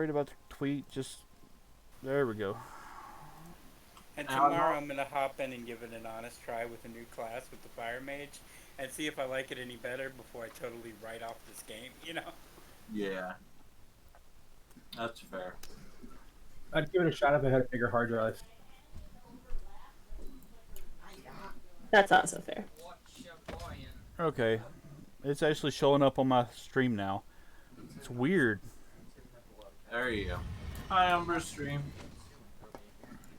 worried about the tweet. Just there we go. And tomorrow I'm gonna hop in and give it an honest try with a new class with the Fire Mage, and see if I like it any better before I totally write off this game. Yeah, that's fair. I'd give it a shot if I had a bigger hard drive. That's also fair. Okay, it's actually showing up on my stream now. It's weird. There you go. Hi, Umber Stream.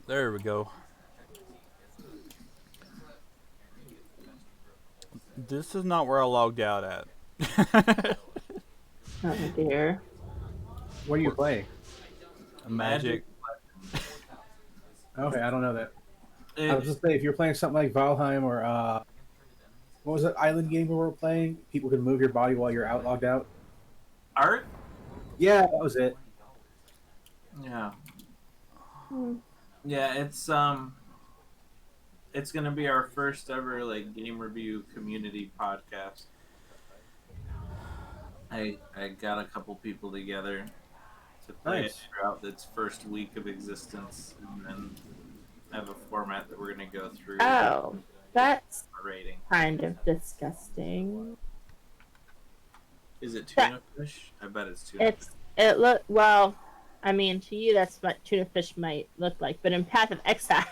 There we go. This is not where I logged out at. Oh dear. What do you play? Magic. Okay, I don't know that. I was just saying, if you're playing something like Valheim or what was that island game we were playing? People can move your body while you're out logged out. Art? Yeah, that was it. Yeah. Yeah, it's gonna be our first ever like game review community podcast. I got a couple people together to play it throughout its first week of existence, and then have a format that we're gonna go through. Oh, that's rating. kind of disgusting. Is it tuna fish? I bet it's tuna. It look well. I mean, to you, that's what tuna fish might look like, but in Path of Exile,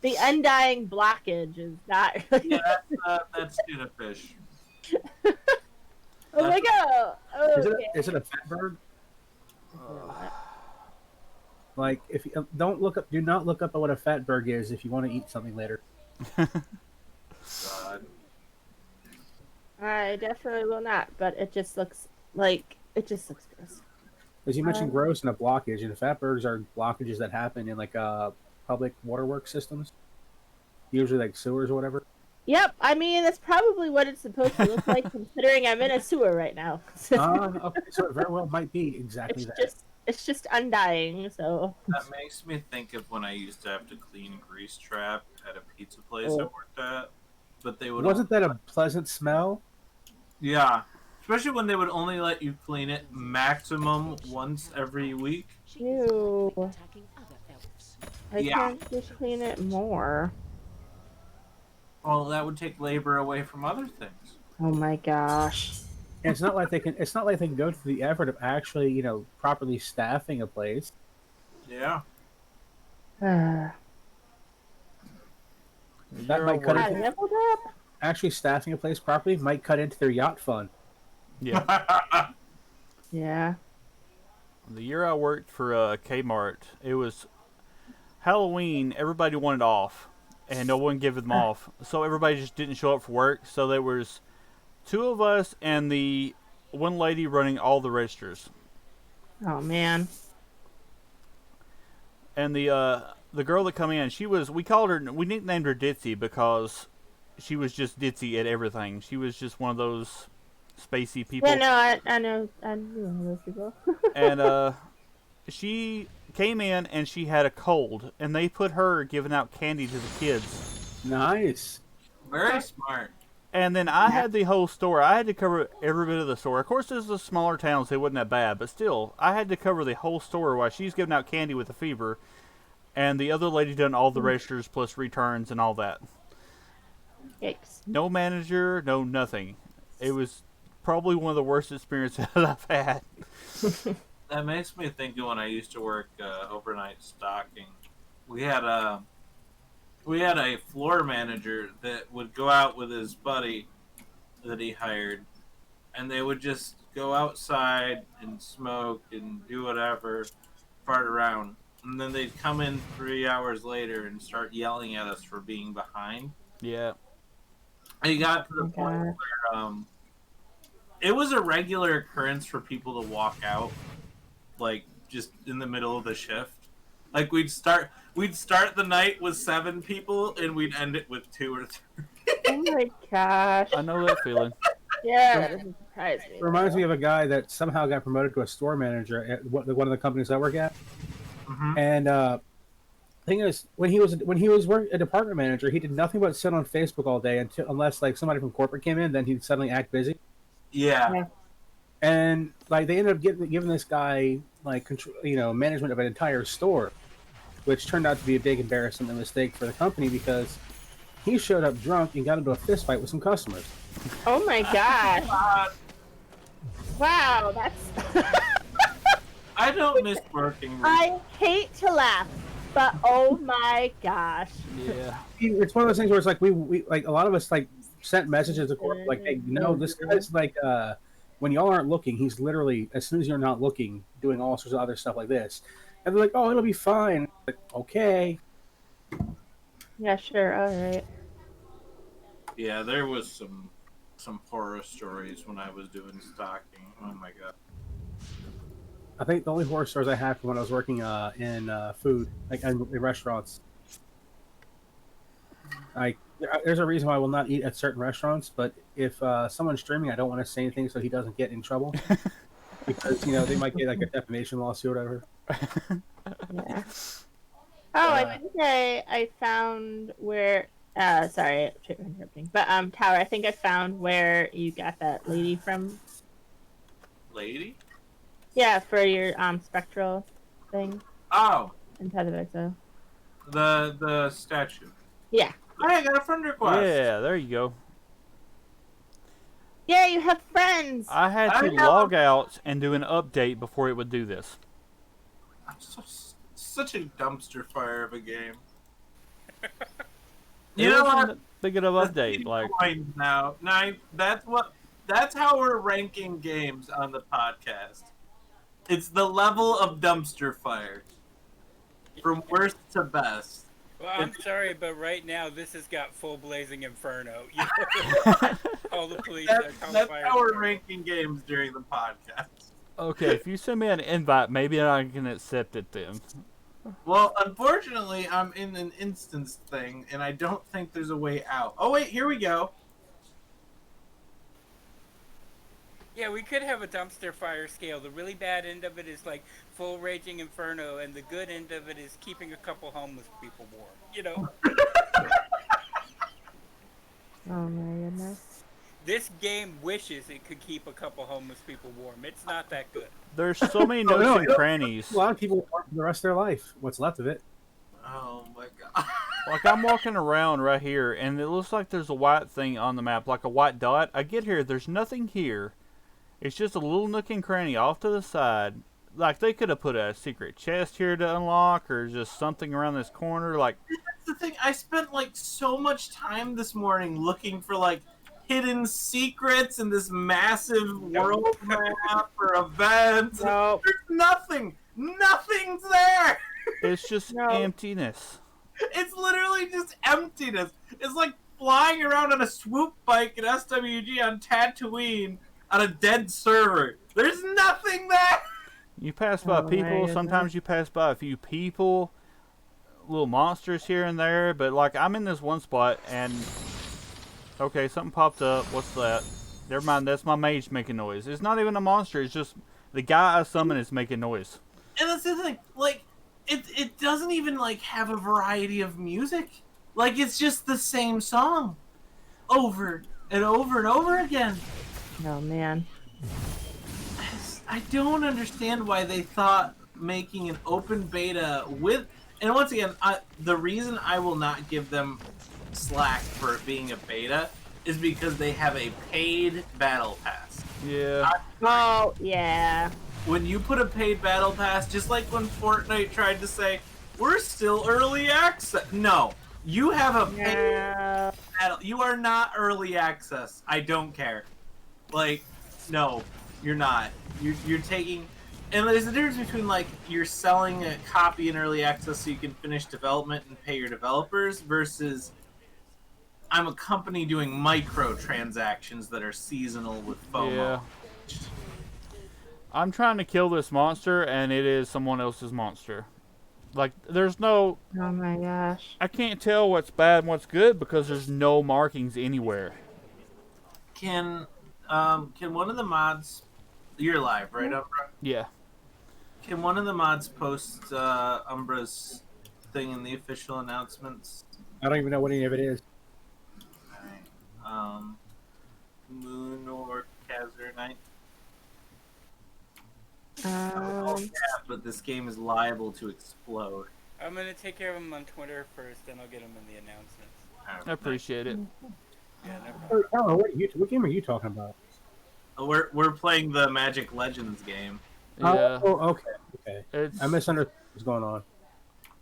the undying blockage is not. Yeah, that's tuna fish. Oh my god! Okay. Is it a fatberg? Like, if you do not look up what a fatberg is if you want to eat something later. God. I definitely will not, but it just looks gross. As you mentioned, gross and a blockage, and fatbergs are blockages that happen in like public waterworks systems, usually like sewers or whatever. Yep, I mean that's probably what it's supposed to look like, considering I'm in a sewer right now. Okay, so it very well might be exactly that. It's just undying. So that makes me think of when I used to have to clean grease trap at a pizza place I worked at, but they would. Wasn't that a pleasant smell? Yeah, especially when they would only let you clean it maximum once every week. Ew. I can't just clean it more. Well, that would take labor away from other things. Oh my gosh. And it's not like they can. It's not like they can go through the effort of actually, properly staffing a place. Yeah. That might cut into, actually staffing a place properly might cut into their yacht fund. Yeah. Yeah. The year I worked for Kmart, it was Halloween. Everybody wanted off, and no one gave them off, so everybody just didn't show up for work. So there was two of us and the one lady running all the registers. Oh man. And the girl that come in, we nicknamed her Ditzy because she was just ditzy at everything. She was just one of those spacey people. Yeah, no, I know those people. And she came in and she had a cold, and they put her giving out candy to the kids. Nice. Very smart. And then I had the whole store. I had to cover every bit of the store. Of course, this is a smaller town, so it wasn't that bad. But still, I had to cover the whole store while she's giving out candy with a fever. And the other lady done all the registers plus returns and all that. Yikes. No manager, no nothing. It was probably one of the worst experiences I've had. That makes me think of when I used to work overnight stocking. We had a floor manager that would go out with his buddy that he hired, and they would just go outside and smoke and do whatever, fart around, and then they'd come in 3 hours later and start yelling at us for being behind. Yeah. And he got to the point where it was a regular occurrence for people to walk out, like just in the middle of the shift. Like we'd start the night with 7 people and we'd end it with 2 or 3. Oh my gosh. I know that feeling. Yeah, that doesn't surprise me. Reminds me of a guy that somehow got promoted to a store manager at one of the companies I work at. Mm-hmm. And thing is, when he was a department manager, he did nothing but sit on Facebook all day unless like somebody from corporate came in, then he'd suddenly act busy. Yeah. And like they ended up giving this guy like control, management of an entire store, which turned out to be a big embarrassment and mistake for the company because he showed up drunk and got into a fist fight with some customers. Oh my gosh! Wow, that's. I don't miss working. I hate to laugh, but oh my gosh! Yeah. It's one of those things where it's like we like a lot of us like sent messages to corporate like, hey, this guy's like when y'all aren't looking, he's literally as soon as you're not looking, doing all sorts of other stuff like this. And they're like, oh, it'll be fine. Like, okay. Yeah, sure, all right. Yeah, there was some horror stories when I was doing stocking. Oh my god. I think the only horror stories I had from when I was working in food, like in restaurants. There's a reason why I will not eat at certain restaurants, but if someone's streaming, I don't want to say anything so he doesn't get in trouble. Because, they might get like a defamation lawsuit or whatever. Yeah. Oh, I think I found where. Sorry, I'm interrupting. But Tower, I think I found where you got that lady from. Lady? Yeah, for your spectral thing Oh, in Path of Exile. the statue. Yeah. Hey, I got a friend request. Yeah, there you go. Yeah, you have friends. I had to log out and do an update before it would do this. Such a dumpster fire of a game. It You know wasn't what? that big of an update. Like, Now, that's how we're ranking games on the podcast. It's the level of dumpster fire, from worst to best. Well, I'm sorry, but right now this has got full blazing inferno. All the police. That's how we're ranking games during the podcast. okay, if you send me an invite, maybe I can accept it then. Well, unfortunately, I'm in an instance thing, and I don't think there's a way out. Oh wait, here we go. Yeah, we could have a dumpster fire scale. The really bad end of it is like full raging inferno, and the good end of it is keeping a couple homeless people warm. Oh my goodness. This game wishes it could keep a couple homeless people warm. It's not that good. There's so many nooks and crannies. A lot of people work for the rest of their life. What's left of it. Oh my god. Like, I'm walking around right here, and it looks like there's a white thing on the map, like a white dot. I get here, there's nothing here. It's just a little nook and cranny off to the side. Like, they could have put a secret chest here to unlock, or just something around this corner. Like, That's the thing. I spent like so much time this morning looking for like hidden secrets in this massive world map or events. Nope. There's nothing. Nothing's there. it's just No. emptiness. It's literally just emptiness. It's like flying around on a swoop bike at SWG on Tatooine on a dead server. There's nothing there. You pass by Oh, my people, goodness. sometimes you pass by a few people, little monsters here and there, but like, I'm in this one spot, and okay, something popped up. What's that? Never mind, that's my mage making noise. It's not even a monster, it's just the guy I summon is making noise. And that's the thing. Like, it doesn't even like have a variety of music. Like, it's just the same song over and over and over again. Oh man. I don't understand why they thought making an open beta with, and once again, the reason I will not give them slack for it being a beta is because they have a paid battle pass. Yeah. Oh yeah. When you put a paid battle pass, just like when Fortnite tried to say, we're still early access. No, you have a paid No. battle. You are not early access. I don't care. Like, no, you're not. You're taking, and there's a difference between like you're selling a copy in early access so you can finish development and pay your developers versus I'm a company doing microtransactions that are seasonal with FOMO. Yeah. I'm trying to kill this monster, and it is someone else's monster. Like, there's no... Oh my gosh. I can't tell what's bad and what's good because there's no markings anywhere. Can one of the mods? You're live, right, Umbra? Yeah. Can one of the mods post Umbra's thing in the official announcements? I don't even know what any of it is. Alright. Moon or Kazur Knight? Um, But this game is liable to explode. I'm gonna take care of him on Twitter first, then I'll get him in the announcements. I appreciate it. Yeah, no problem. What game are you talking about? We're playing the Magic Legends game. Yeah, Oh, okay. it's I misunderstood what's going on.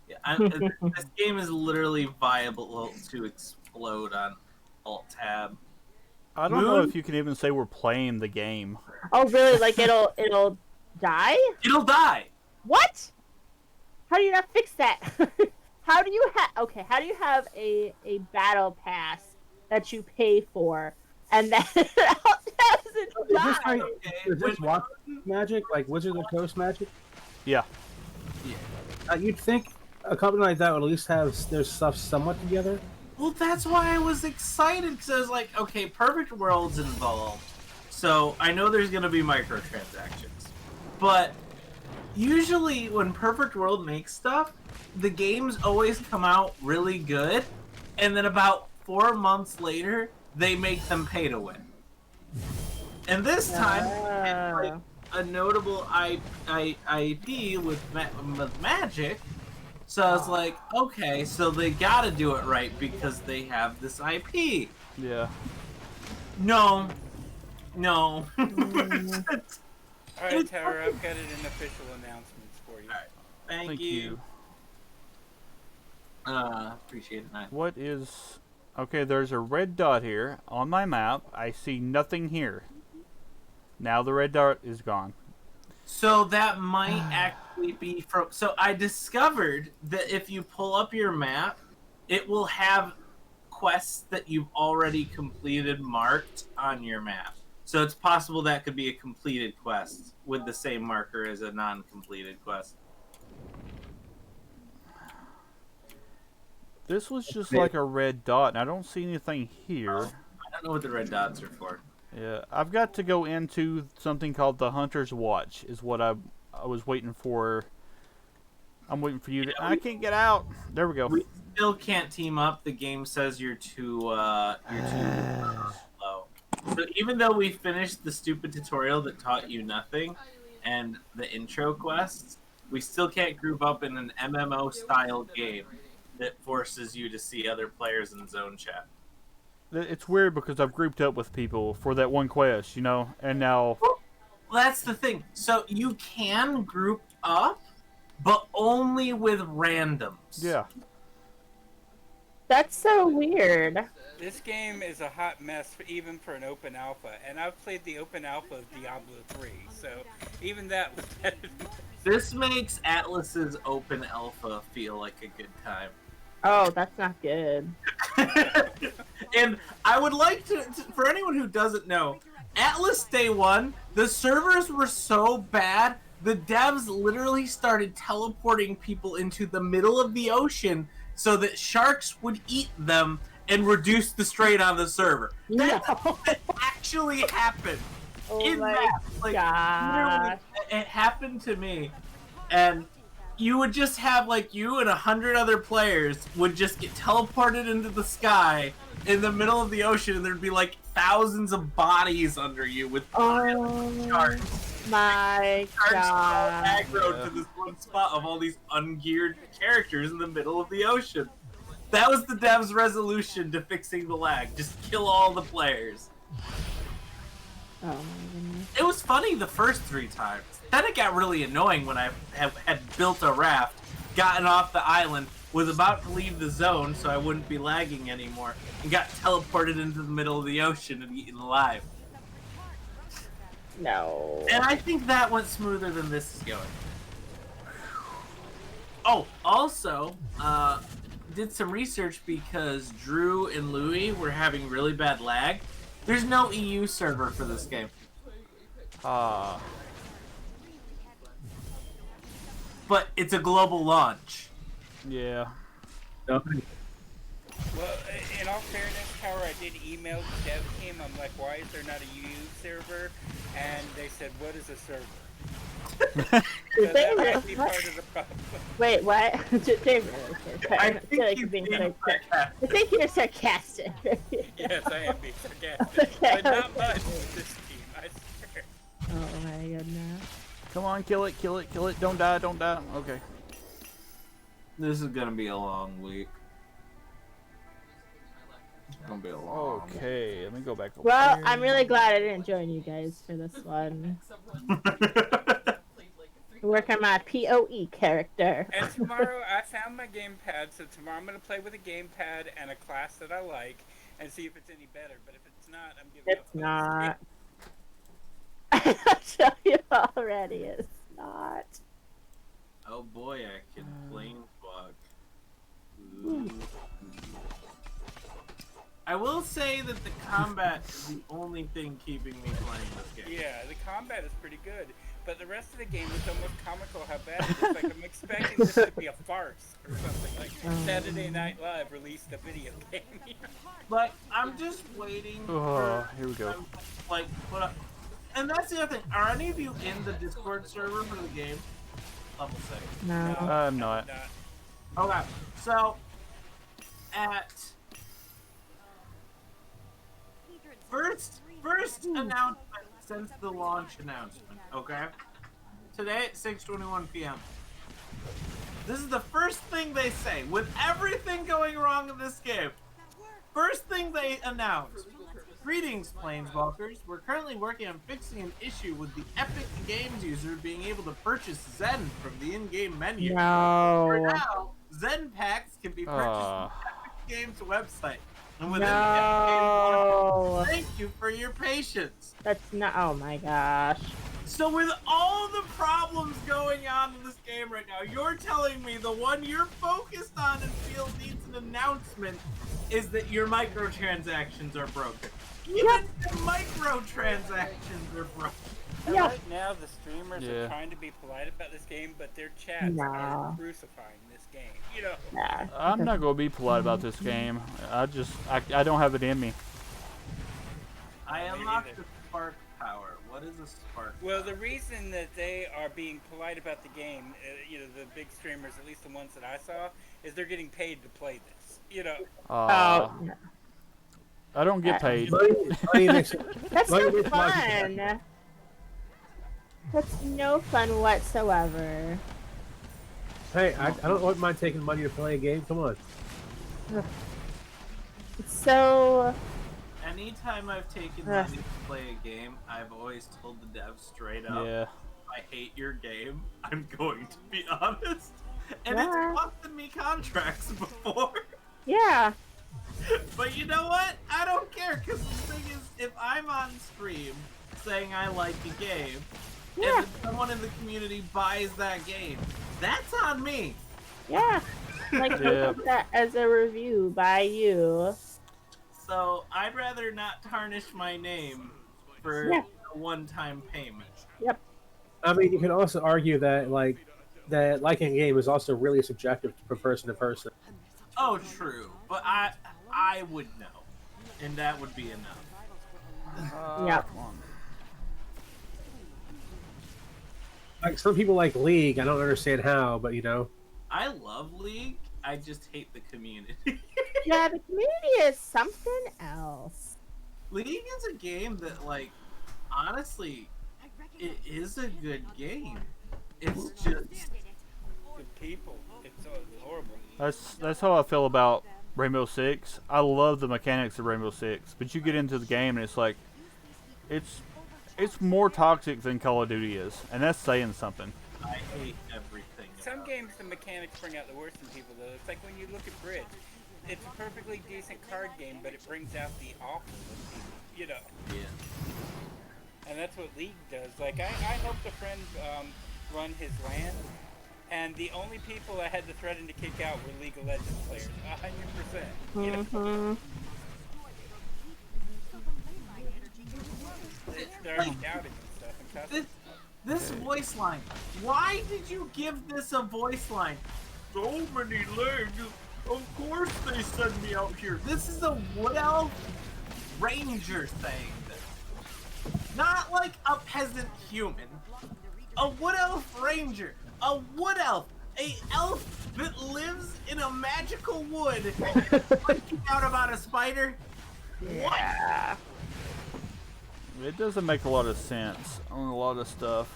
Yeah, this game is literally viable to explode on Alt Tab. I don't know Moon? if you can even say we're playing the game. oh, really? Like it'll die? It'll die. What? How do you not fix that? How do you How do you have a battle pass that you pay for and then it doesn't die? Is this Watch Magic, like Wizards of the Coast Magic? Yeah. You'd think a company like that would at least have their stuff somewhat together. Well, that's why I was excited, because I was like, okay, Perfect World's involved, so I know there's going to be microtransactions. But usually when Perfect World makes stuff, the games always come out really good, and then about 4 months later, they make them pay to win. And this time, it's like a notable IP with Magic. So I was like, okay, so they gotta do it right because they have this IP. Yeah. No. Alright, Tower, I've got it in official announcements for you. Thank Thank you. you. Appreciate it, man. What is... Okay, there's a red dot here on my map. I see nothing here. Now the red dot is gone. So that might actually be from... So I discovered that if you pull up your map, it will have quests that you've already completed marked on your map. So it's possible that could be a completed quest with the same marker as a non-completed quest. This was just like a red dot, and I don't see anything here. I don't know what the red dots are for. Yeah, I've got to go into something called the Hunter's Watch, is what I was waiting for. I'm waiting for you to... I can't get out! There we go. We still can't team up. The game says you're too slow. So even though we finished the stupid tutorial that taught you nothing and the intro quests, we still can't group up in an MMO style game that forces you to see other players in zone chat. It's weird because I've grouped up with people for that one quest, you know, and now... Well, that's the thing. So you can group up, but only with randoms. Yeah. That's so weird. This game is a hot mess, even for an open alpha, and I've played the open alpha of Diablo 3, so even that was better than This makes Atlas's open alpha feel like a good time. Oh, that's not good. And I would like to, for anyone who doesn't know, Atlas Day 1, the servers were so bad, the devs literally started teleporting people into the middle of the ocean so that sharks would eat them and reduce the strain on the server. No. That actually happened. Oh In my that, like, gosh. literally, it happened to me. And you would just have, like, you and 100 other players would just get teleported into the sky in the middle of the ocean, and there'd be, like, thousands of bodies under you with Oh sharks. my Sharks all god. aggroed to this one spot of all these ungeared characters in the middle of the ocean. That was the devs' resolution to fixing the lag. Just kill all the players. Oh my goodness. It was funny the first 3 times. Then it got really annoying when I had built a raft, gotten off the island, was about to leave the zone so I wouldn't be lagging anymore, and got teleported into the middle of the ocean and eaten alive. No. And I think that went smoother than this is going. Oh, also, did some research because Drew and Louie were having really bad lag. There's no EU server for this game. But it's a global launch. Yeah. Well, in all fairness, Tower, I did email the dev team. I'm like, why is there not a EU server? And they said, what is a server? So that might be part of the problem. Wait, what? James, I feel think like he's you're being being sarcastic. sarcastic. I think you're sarcastic. Yes, I am being sarcastic. But not much with this team, I swear. Oh my goodness. Come on, kill it, kill it, kill it. Don't die, don't die. Okay. This is gonna be a long week. It's gonna be a long. Okay, let me go back over Well, here. I'm really glad I didn't join you guys for this one. Work on my PoE character. And tomorrow I found my gamepad, so tomorrow I'm gonna play with a gamepad and a class that I like, and see if it's any better. But if it's not, I'm giving up. It's not. I'll show you already. It's not. Oh boy, I can planeswalk. I will say that the combat is the only thing keeping me playing this game. Yeah, the combat is pretty good, but the rest of the game is almost comical how bad it is. Like I'm expecting this to be a farce or something. Like Saturday Night Live released a video game. But I'm just waiting Oh, here we go. like put up. And that's the other thing. Are any of you in the Discord server for the game? Level 6. No. I'm not. Okay, so at first announcement since the launch announcement. Okay, today at 6:21 p.m. This is the first thing they say with everything going wrong in this game. First thing they announce. Greetings, Planeswalkers. We're currently working on fixing an issue with the Epic Games user being able to purchase Zen from the in-game menu. For No. now, Zen packs can be purchased on the Epic Games website. And within the No. thank you for your patience. That's not. Oh my gosh. So with all the problems going on in this game right now, you're telling me the one you're focused on and feel needs an announcement is that your microtransactions are broken. Even the microtransactions are broken. And Yeah. right now the streamers Yeah. are trying to be polite about this game, but their chats Nah. are crucifying this game. You know. Nah. I'm not gonna be polite about this game. I don't have it in me. I Me unlocked neither. the spark power. What is a spark Well, power? the reason that they are being polite about the game, you know, the big streamers, at least the ones that I saw, is they're getting paid to play this. You know. Oh, no. I don't get paid. Money makes it- That's Money no makes logic fun. That's no fun whatsoever. Hey, I don't mind taking money to play a game. Come on. It's so. Anytime I've taken money to play a game, I've always told the devs straight up, Yeah. I hate your game. I'm going to be honest. And Yeah. it's costed me contracts before. Yeah. But you know what? I don't care, because the thing is, if I'm on stream saying I like a game, Yeah. and then someone in the community buys that game, that's on me. Yeah. Like, Yeah. put that as a review by you. So I'd rather not tarnish my name for Yeah. a one-time payment. I mean, you can also argue that that liking a game is also really subjective from person to person. Oh, true. But I would know, and that would be enough. Yeah. Come on. Like some people like League. I don't understand how, but you know. I love League. I just hate the community. Yeah, the community is something else. League is a game that, like, honestly, it is a good game. It's just The people. It's horrible. That's how I feel about Rainbow Six. I love the mechanics of Rainbow Six, but you get into the game and it's like, it's more toxic than Call of Duty is, and that's saying something. I hate everything. Some about games, the mechanics bring out the worst in people, though. It's like when you look at Bridge. It's a perfectly decent card game, but it brings out the awful in people, you know. it. Yeah. And that's what League does. Like, I helped a friend run his LAN, and the only people I had to threaten to kick out were League of Legends players. 100%. You know? Mm-hmm. It started shouting and stuff and cussing. This voice line. Why did you give this a voice line? So many legs. Of course they send me out here. This is a Wood Elf Ranger saying this. Not like a peasant human. A Wood Elf Ranger. A Wood Elf. A elf that lives in a magical wood. Finding out about a spider. Yeah. It doesn't make a lot of sense on a lot of stuff.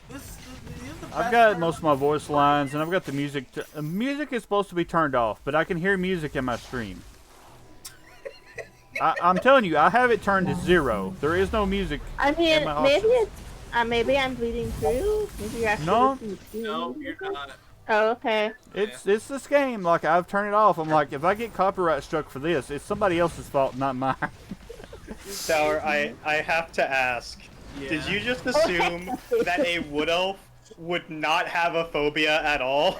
the I've best got part most of my voice lines, and I've got the music. Music is supposed to be turned off, but I can hear music in my stream. I'm telling you, I have it turned to 0. There is no music I mean, in my maybe options. it's maybe I'm bleeding through. Maybe you're actually No. listening to No, music. you're not. Oh, okay. It's this game. Like, I've turned it off. I'm like, if I get copyright struck for this, it's somebody else's fault, not mine. Tower, I have to ask. Did you just assume that a wood elf would not have a phobia at all?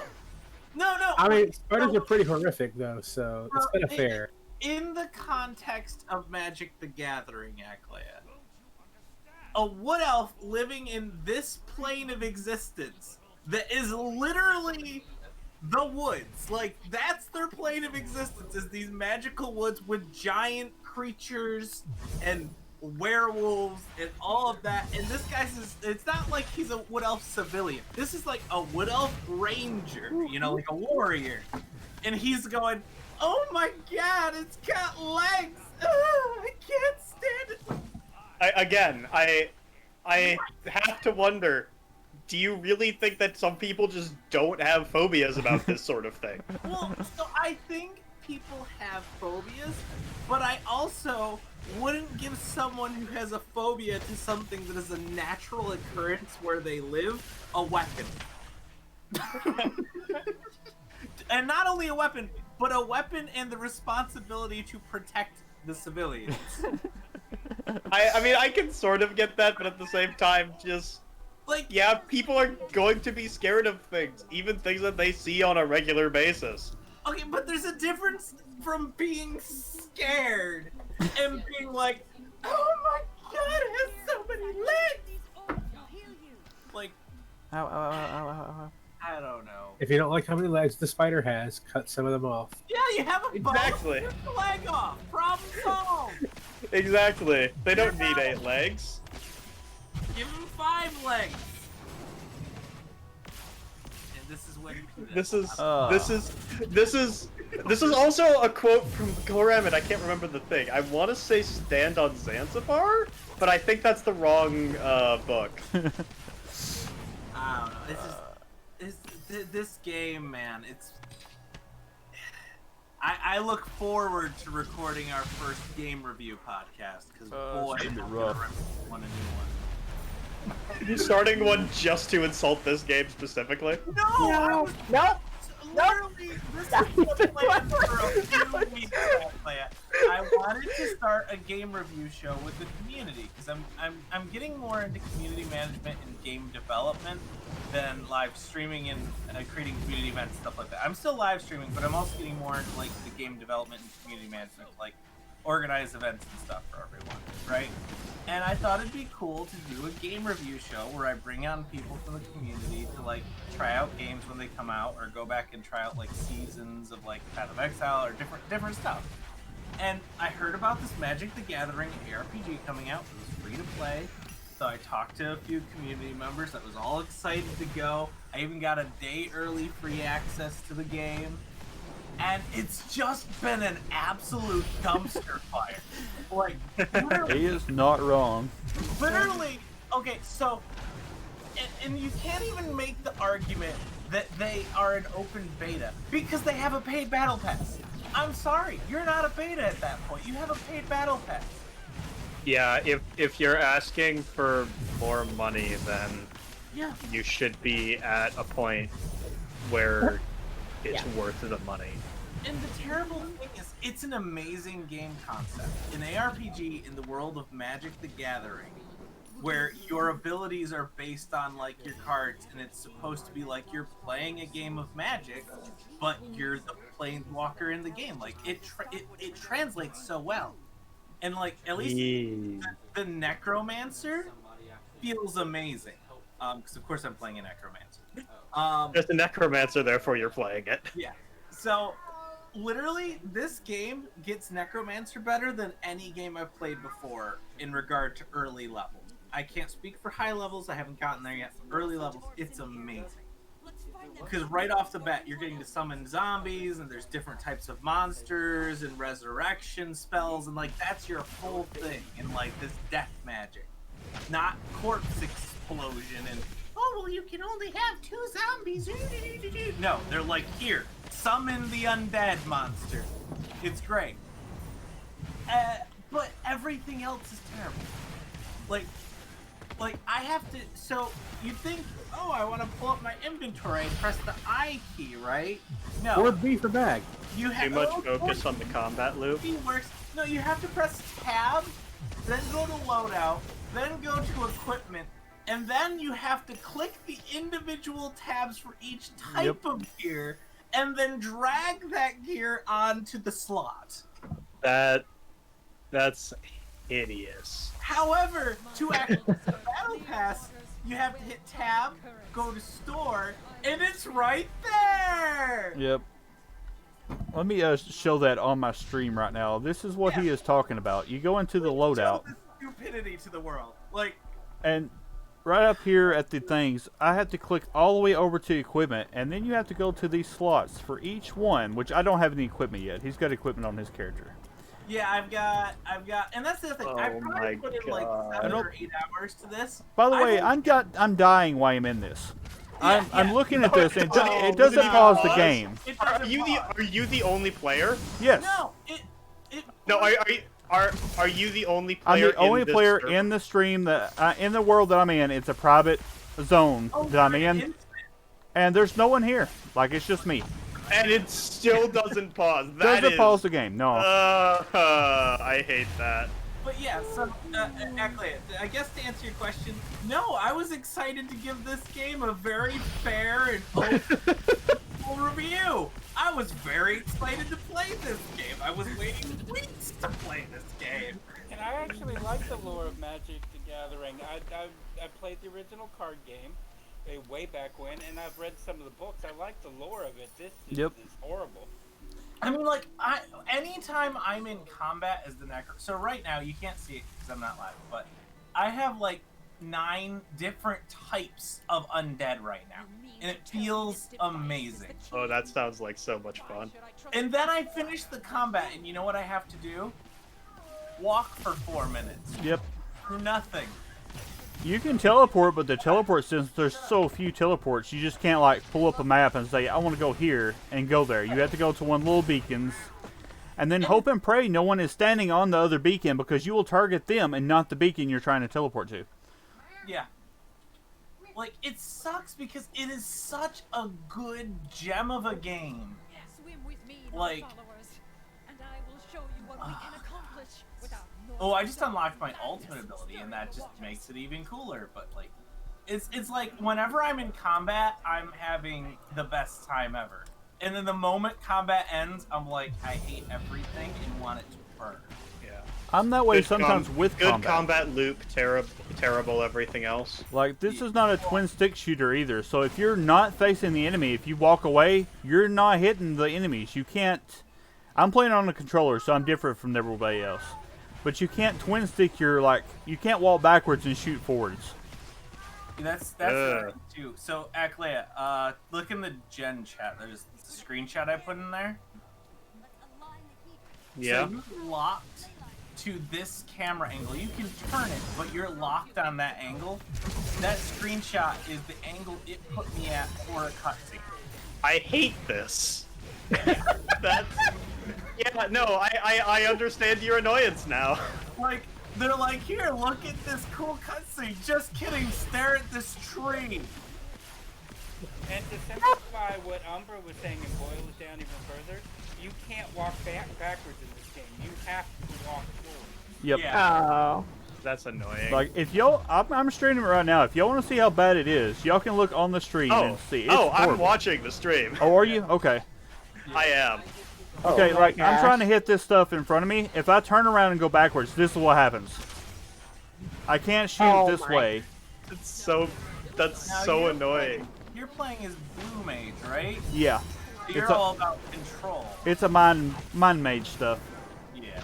No. I mean, spiders are pretty horrific though, so it's kind of fair. In the context of Magic the Gathering, Aklea, a wood elf living in this plane of existence that is literally the woods. Like, that's their plane of existence, is these magical woods with giant creatures and werewolves and all of that. And this guy's it's not like he's a wood elf civilian. This is like a wood elf ranger, you know, like a warrior. And he's going, oh my god, it's got legs! I can't stand it! I have to wonder, do you really think that some people just don't have phobias about this sort of thing? Well, so I think people have phobias, but I also wouldn't give someone who has a phobia to something that is a natural occurrence where they live a weapon. And not only a weapon, but a weapon and the responsibility to protect the civilians. I mean, I can sort of get that, but at the same time, just... Like, Yeah, people are going to be scared of things, even things that they see on a regular basis. okay, but there's a difference from being scared and being like, oh my god, it has so many legs! Like, Ow, ow, ow, ow, ow, ow. I don't know. If you don't like how many legs the spider has, cut some of them off. Yeah, you have a bone, Exactly. rip the leg off. Problem solved. Exactly. They don't need 8 legs. Give him 5 legs. And this is when This is also a quote from Goramet. I can't remember the thing. I want to say "Stand on Zanzibar," but I think that's the wrong book. I don't know. This game, man. It's. I look forward to recording our first game review podcast because boy, it's gonna be I'm rough. gonna want a new one. You're starting one just to insult this game specifically. No, I was Nope. literally, this is the plan for a few weeks. I wanted to start a game review show with the community because I'm getting more into community management and game development than live streaming and creating community events and stuff like that. I'm still live streaming, but I'm also getting more into like the game development and community management, like organize events and stuff for everyone, right? And I thought it'd be cool to do a game review show where I bring on people from the community to like try out games when they come out, or go back and try out like seasons of like Path of Exile or different stuff. And I heard about this Magic the Gathering ARPG coming out. It was free to play. So I talked to a few community members that was all excited to go. I even got a day early free access to the game. And it's just been an absolute dumpster fire. Like, literally, He is not wrong. literally, okay, so, and you can't even make the argument that they are an open beta because they have a paid battle pass. I'm sorry, you're not a beta at that point. You have a paid battle pass. Yeah, if you're asking for more money, then Yeah. you should be at a point where it's worth the money. And the terrible thing is, it's an amazing game concept. An ARPG in the world of Magic the Gathering, where your abilities are based on like your cards, and it's supposed to be like you're playing a game of Magic, but you're the planeswalker in the game. Like it translates so well, and like at least the Necromancer feels amazing. Because of course I'm playing a Necromancer. There's a necromancer, therefore you're playing it. Yeah. So, literally, this game gets Necromancer better than any game I've played before in regard to early levels. I can't speak for high levels, I haven't gotten there yet. Early levels, it's amazing. Because right off the bat, you're getting to summon zombies, and there's different types of monsters, and resurrection spells, and like, that's your whole thing in like this death magic. Not corpse explosion and oh, well, you can only have 2 zombies. No, they're like, here, summon the undead monster. It's great. But everything else is terrible. Like, I have to, so you think, oh, I want to pull up my inventory and press the I key, right? No. Or B for bag. You have Too much focus on the combat loop. Works. No, you have to press tab, then go to loadout, then go to equipment, and then you have to click the individual tabs for each type of gear, and then drag that gear onto the slot. That's hideous. However, to access the battle pass, you have to hit tab, go to store, and it's right there. Yep. Let me show that on my stream right now. This is what he is talking about. You go into the loadout. Show this stupidity to the world. Like, and right up here at the things, I have to click all the way over to equipment, and then you have to go to these slots for each one, which I don't have any equipment yet. He's got equipment on his character. yeah, I've got, and that's the thing. I Oh probably my put in like God. 7 or 8 hours to this. By the way, I've- I'm dying while I'm in this. I'm looking at this, and it Oh, doesn't no. pause the game. It Are doesn't you pause. the only player? Yes. No, No, are you the only I'm player? the only in this player server? in the stream that in the world that I'm in. It's a private zone that I'm in, instant. and there's no one here. Like, it's just me. And it still doesn't pause. That Doesn't is- pause the game. No. I hate that. But yeah, so actually, I guess to answer your question, no, I was excited to give this game a very fair and open review. I was very excited to play this game. I was waiting weeks to play this game. And I actually like the lore of Magic the Gathering. I played the original card game way back when, and I've read some of the books. I like the lore of it. This is horrible. I mean, like, anytime I'm in combat as the Necro... So right now, you can't see it because I'm not live, but I have, like, 9 different types of undead right now. And it feels amazing. Oh, that sounds like so much fun. And then I finish the combat, and you know what I have to do? Walk for 4 minutes. Yep. Through nothing. You can teleport, but the teleport, since there's so few teleports, you just can't like pull up a map and say, I want to go here and go there. You have to go to one of the little beacons and then hope and pray no one is standing on the other beacon, because you will target them and not the beacon you're trying to teleport to. Yeah. Like, it sucks because it is such a good gem of a game. Swim with me, Like- followers, and I will show you what we can accomplish without Oh, I just unlocked my ultimate ability, and that just makes it even cooler. But like, it's like whenever I'm in combat, I'm having the best time ever. And then the moment combat ends, I'm like, I hate everything and want it to burn. Yeah. I'm that way Good sometimes with good combat. combat loop, terrible everything else. Like, this is not a twin stick shooter either, so if you're not facing the enemy, if you walk away, you're not hitting the enemies. You can't... I'm playing on a controller, so I'm different from everybody else. But you can't twin stick your, like, you can't walk backwards and shoot forwards. That's what I do. So, Aklea, look in the gen chat. There's a screenshot I put in there. Yeah. So you're locked to this camera angle. You can turn it, but you're locked on that angle. That screenshot is the angle it put me at for a cutscene. I hate this. That's... Yeah, no, I understand your annoyance now. Like, they're like, here, look at this cool cutscene. Just kidding, stare at this tree. And to simplify what Umbra was saying and boil it down even further, you can't walk backwards in this game. You have to walk forward. Yep. Yeah. Oh. That's annoying. Like, if y'all... I'm streaming it right now. If y'all want to see how bad it is, y'all can look on the stream and see. It's I'm horrible. watching the stream. Oh, are you? Okay. I am. Okay, my like, I'm gosh. trying to hit this stuff in front of me. If I turn around and go backwards, this is what happens. I can't shoot Oh this my. way. It's so... That's Now so you're annoying. playing- You're playing as Blue Mage, right? Yeah. You're It's a- all about control. It's a mind mage stuff. Yeah.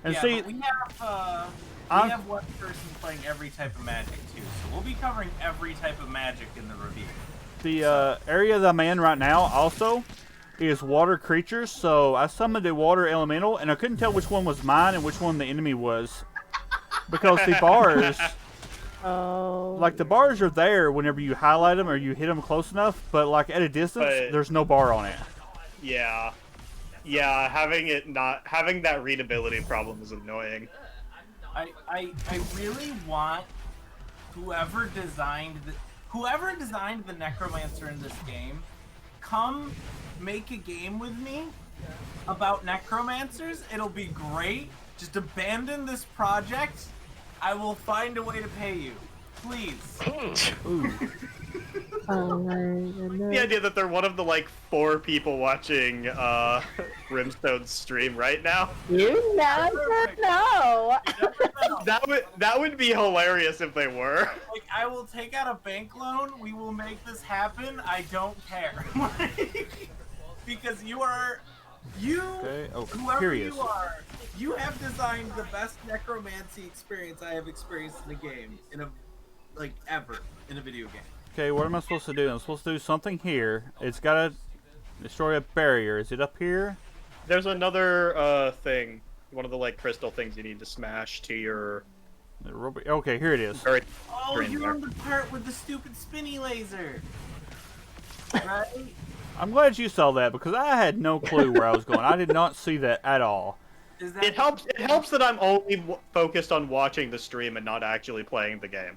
And yeah, see, but we have I'm- we have one person playing every type of magic too, so we'll be covering every type of magic in the review. the area that I'm in right now also is water creatures, so I summoned a water elemental, and I couldn't tell which one was mine and which one the enemy was. Because the bars Oh. Like the bars are there whenever you highlight them or you hit them close enough, but like at a distance, But- there's no bar on it. Yeah, having that readability problem is annoying. I really want whoever designed the Necromancer in this game, come make a game with me about Necromancers. It'll be great. Just abandon this project. I will find a way to pay you. Please. Ooh. Oh my goodness. The idea that they're one of the like 4 people watching Brimstone's stream right now. You never know. That would be hilarious if they were. Like, I will take out a bank loan. We will make this happen. I don't care. Because Okay. Oh, whoever curious. you are, you have designed the best necromancy experience I have experienced in a game, ever in a video game. Okay, what am I supposed to do? I'm supposed to do something here. It's gotta destroy a barrier. Is it up here? There's another thing, one of the like crystal things you need to smash to your. Okay, here it is. Very Oh, green you're there. on the part with the stupid spinny laser. Right? I'm glad you saw that because I had no clue where I was going. I did not see that at all. Is that It helps. It helps that I'm only focused on watching the stream and not actually playing the game.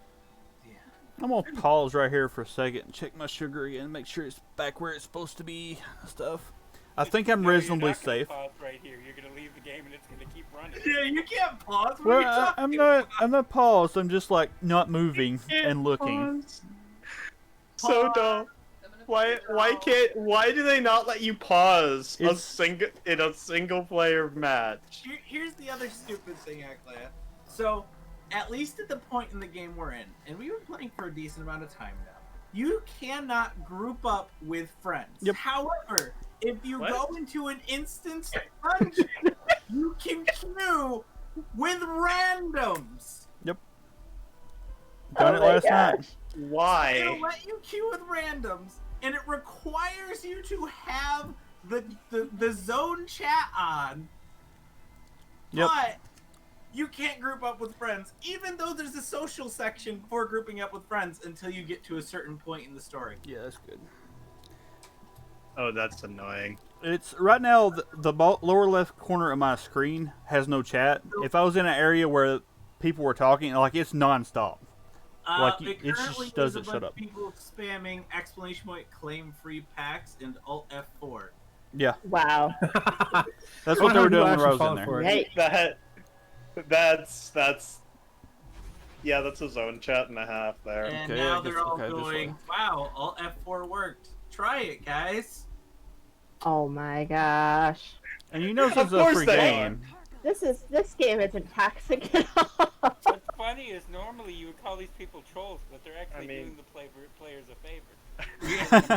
I'm gonna pause right here for a second and check my sugar again, make sure it's back where it's supposed to be. Stuff. I think I'm No, you're reasonably not gonna safe. pause right here. You're gonna leave the game and it's gonna keep running. Yeah, you can't pause. What Well, are you talking I'm about? not. I'm not paused. I'm just like not moving and looking. So dumb. Why do they not let you pause It's- in a single player match? Here's the other stupid thing, Akla. So, at least at the point in the game we're in, and we've been playing for a decent amount of time now, you cannot group up with friends. Yep. However, if you What? go into an instance dungeon, you can queue with randoms. Done it Oh my last night. It'll Why? let you queue with randoms, and it requires you to have the zone chat on. Yep. But you can't group up with friends, even though there's a social section for grouping up with friends until you get to a certain point in the story. Yeah, that's good. Oh, that's annoying. It's right now the lower left corner of my screen has no chat. If I was in an area where people were talking, like it's nonstop. Like, it just currently doesn't there's a shut bunch up. of people spamming exclamation point claim free packs and Alt F4. Yeah, Wow. that's what they were doing when I was in falling there. for it. Hey. That's yeah, that's a zone chat and a half there. And Okay, now I guess- they're all okay, this going, way. wow, Alt F4 worked. Try it, guys. Oh my gosh. And you know, Of since it's a course free they game, This game isn't toxic at all. What's funny is normally you would call these people trolls, but they're actually mean- doing the players a favor.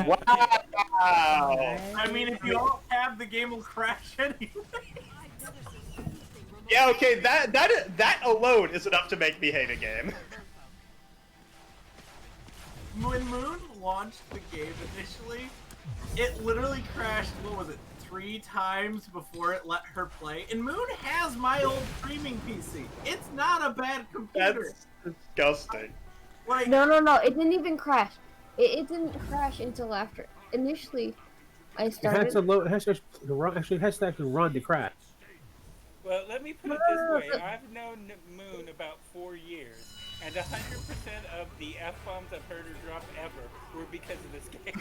Wow. I mean, if you all have, the game will crash anyway. Yeah, okay, that alone is enough to make me hate a game. When Moon launched the game initially, it literally crashed, what was it, 3 times before it let her play. And Moon has my old streaming PC. It's not a bad computer. That's disgusting. Like, No, it didn't even crash. It didn't crash until after. Initially, I It has started. to load. It has to run. Actually, it has to actually run to crash. Well, let me put it this way. I've known Moon about 4 years, and 100% of the F-bombs I've heard her drop ever were because of this game.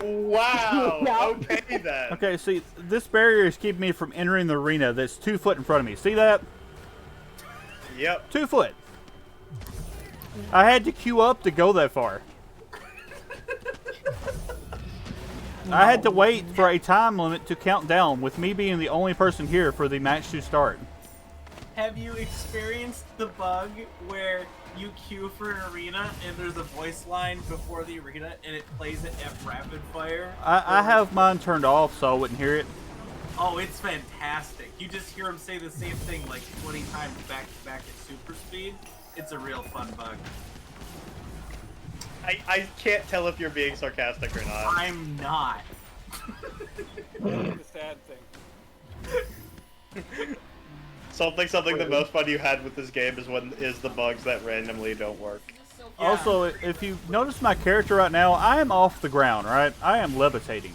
Wow. Yeah. Okay then. okay, see, this barrier is keeping me from entering the arena that's 2 foot in front of me. See that? Yep. 2 foot. I had to queue up to go that far. I had to wait for a time limit to count down, with me being the only person here for the match to start. have you experienced the bug where you queue for an arena and there's a voice line before the arena and it plays it at rapid fire? I have mine turned off so I wouldn't hear it. Oh, it's fantastic. You just hear him say the same thing like 20 times back to back at super speed. It's a real fun bug. I can't tell if you're being sarcastic or not. I'm not. That's the sad thing. Something. The most fun you had with this game is the bugs that randomly don't work. Yeah. Also, if you notice my character right now, I am off the ground, right? I am levitating.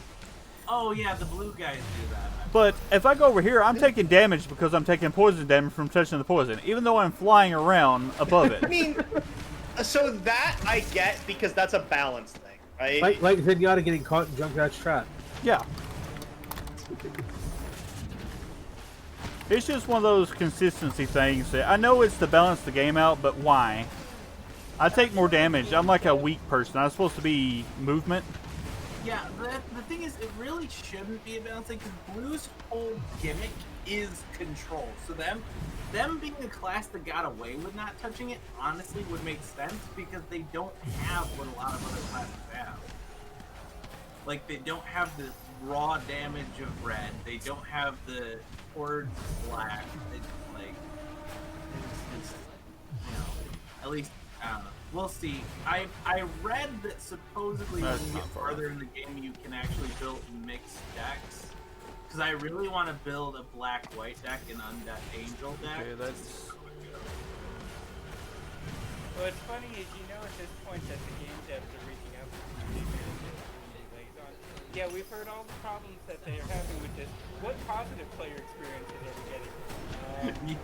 Oh yeah, the blue guys do that. But if I go over here, I'm taking damage because I'm taking poison damage from touching the poison, even though I'm flying around above I it. mean, so that I get because that's a balance thing, right? Like Zenyatta getting caught in Junkrat's trap. Yeah. It's just one of those consistency things that I know it's to balance the game out, but why? I take more damage. I'm like a weak person. I'm supposed to be movement. Yeah, the thing is, it really shouldn't be a balancing because Blue's whole gimmick is control. So them being a class that got away with not touching it honestly would make sense because they don't have what a lot of other classes have. Like, they don't have the raw damage of red. They don't have the horde black. It's you know, at least, I don't know. We'll see. I read that supposedly when That's you not get far. farther in the game, you can actually build mixed decks. Because I really want to build a black-white deck and undead angel deck. Okay, that's... What's funny is at this point that the game devs are reaching out to the community managers and liaison. Yeah, we've heard all the problems that they are having with this. What positive player experiences are we getting?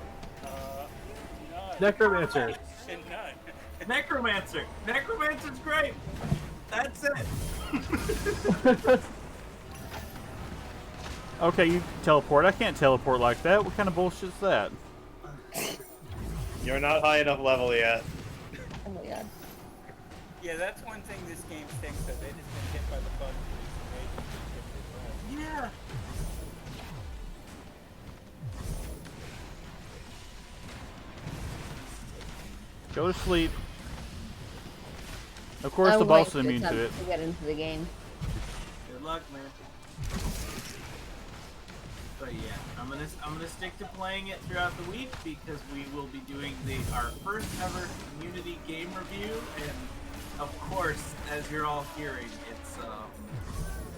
None. Necromancer. None. Necromancer! Necromancer's great! That's it! Okay, you teleport. I can't teleport like that. What kind of bullshit's that? You're not high enough level yet. Oh my god. Yeah, that's one thing this game stinks of. It has been hit by the bug recently. Yeah! Go to sleep. Of course, the I'm boss is waiting immune to it. to get into the game. Good luck, man. But yeah, I'm gonna stick to playing it throughout the week because we will be doing our first ever community game review, and of course, as you're all hearing,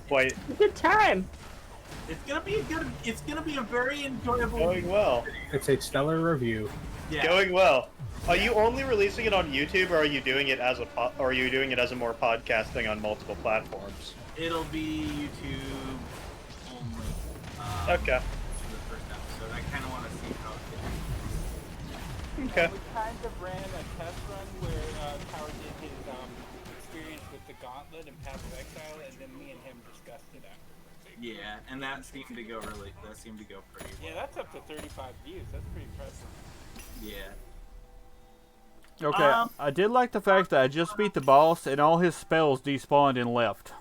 Wait, Good time. it's gonna be a very enjoyable. going well. It's a stellar review. Yeah. Going well. Are you only releasing it on YouTube, or are you doing it as a more podcasting on multiple platforms? It'll be YouTube only. Okay. For the first episode, I kind of want to see how it goes. Okay. We kind of ran a test run where Tower did his experience with the Gauntlet and Path of Exile, and then me and him discussed it afterwards. Yeah, and that seemed to go pretty well. Yeah, that's up to 35 views. That's pretty impressive. Yeah. Okay, I did like the fact that I just beat the boss and all his spells despawned and left.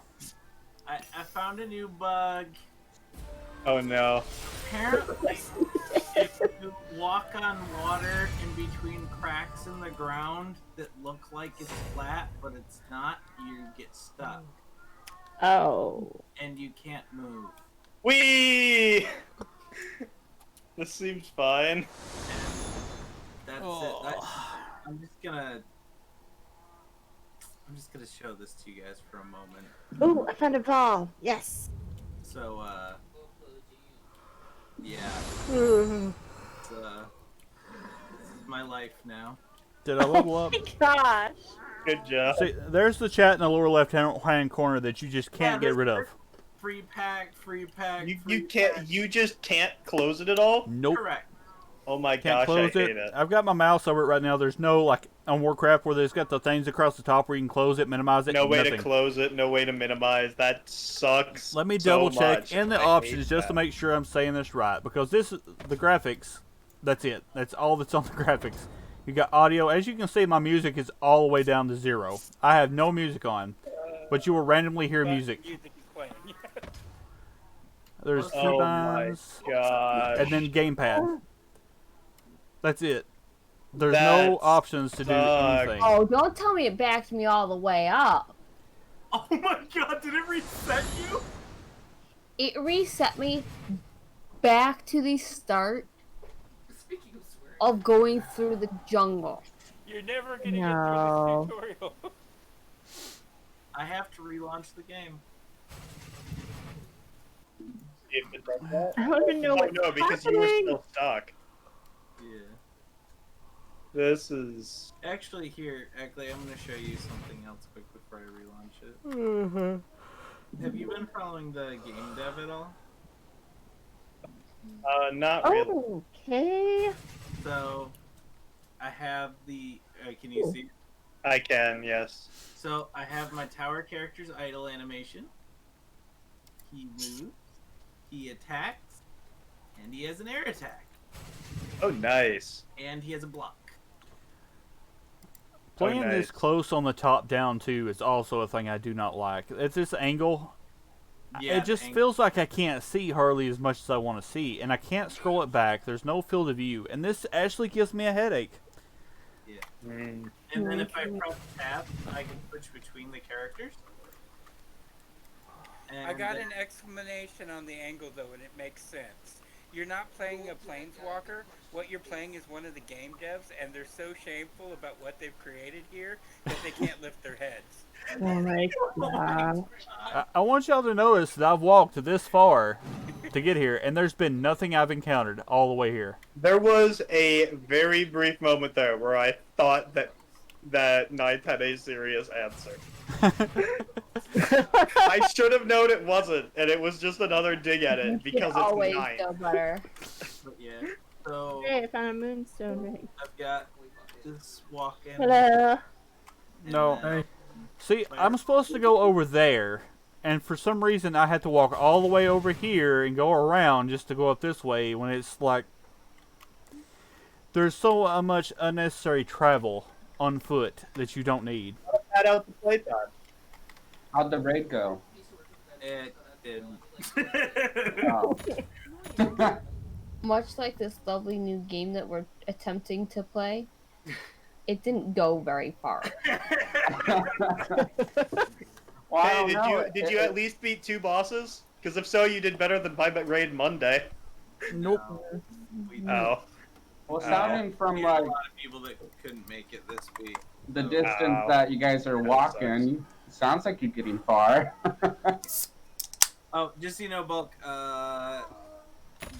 I found a new bug. Oh no. Apparently, if you walk on water in between cracks in the ground that look like it's flat, but it's not, you get stuck. Oh. And you can't move. Whee! This seems fine. That's Oh. it. I'm just gonna show this to you guys for a moment. Ooh, I found a ball. Yes. So, yeah, Oh this is my life now. Did I level up? my gosh. Good job. See, there's the chat in the lower left-hand corner that you just can't get rid of. Free pack. You just can't close it at all? Nope. Correct. Oh my Can't gosh, I close hate it. it. I've got my mouse over it right now. There's no, like, on Warcraft where there's got the things across the top where you can close it, minimize it, No way nothing. to close it, no way to minimize. That sucks. Let me so double check much. in the I options hate just to that. make sure I'm saying this right, because the graphics, that's it. That's all that's on the graphics. You got audio. As you can see, my music is all the way down to 0. I have no music on, but you will randomly hear But music. Music is playing. There's Oh my keybinds, gosh. and then gamepad. That's it. There's That no options to do sucks. anything. Oh, don't tell me it backed me all the way up. Oh my god, did it reset you? It reset me back to the start of going through the jungle. You're never gonna No. get through this tutorial. I have to relaunch the game. If it does that. I don't even know Oh what's no, because you were happening. still stuck. Yeah. This is. Actually, I'm gonna show you something else quick before I relaunch it. Have you been following the game dev at all? Not really. Okay. So, I have the. Can you see? I can, yes. So I have my tower character's idle animation. He moves, he attacks, and he has an air attack, Oh, nice. and he has a block. Playing nice. this close on the top down too is also a thing I do not like. It's this angle. It just feels like I can't see hardly as much as I want to see, and I can't scroll it back. There's no field of view, and this actually gives me a headache. Mm. And then if I press tab, I can switch between the characters. And I got an explanation on the angle though, and it makes sense. You're not playing a planeswalker. What you're playing is one of the game devs, and they're so shameful about what they've created here that they can't lift their heads. Oh my god. I want y'all to notice that I've walked this far to get here, and there's been nothing I've encountered all the way here. There was a very brief moment there where I thought that Ninth had a serious answer. I should have known it wasn't, and it was just another dig at it because always it's Ninth. feel better. But yeah, so Hey, I found a moonstone ring. I've got this walk in. Hello. No. Hey. See, I'm supposed to go over there, and for some reason I had to walk all the way over here and go around just to go up this way when it's like there's so much unnecessary travel on foot that you don't need. Had out the playtime. How'd the raid go? It didn't. Oh. Much like this lovely new game that we're attempting to play, it didn't go very far. Well, I Hey, don't know. did you at least beat 2 bosses? Because if so, you did better than my raid Monday. Nope. Oh. Well, sounding from We had a like lot of people that couldn't make it this week. the distance Wow. that you guys are That walking, sounds like you're getting far. Oh, just so you know, Bulk,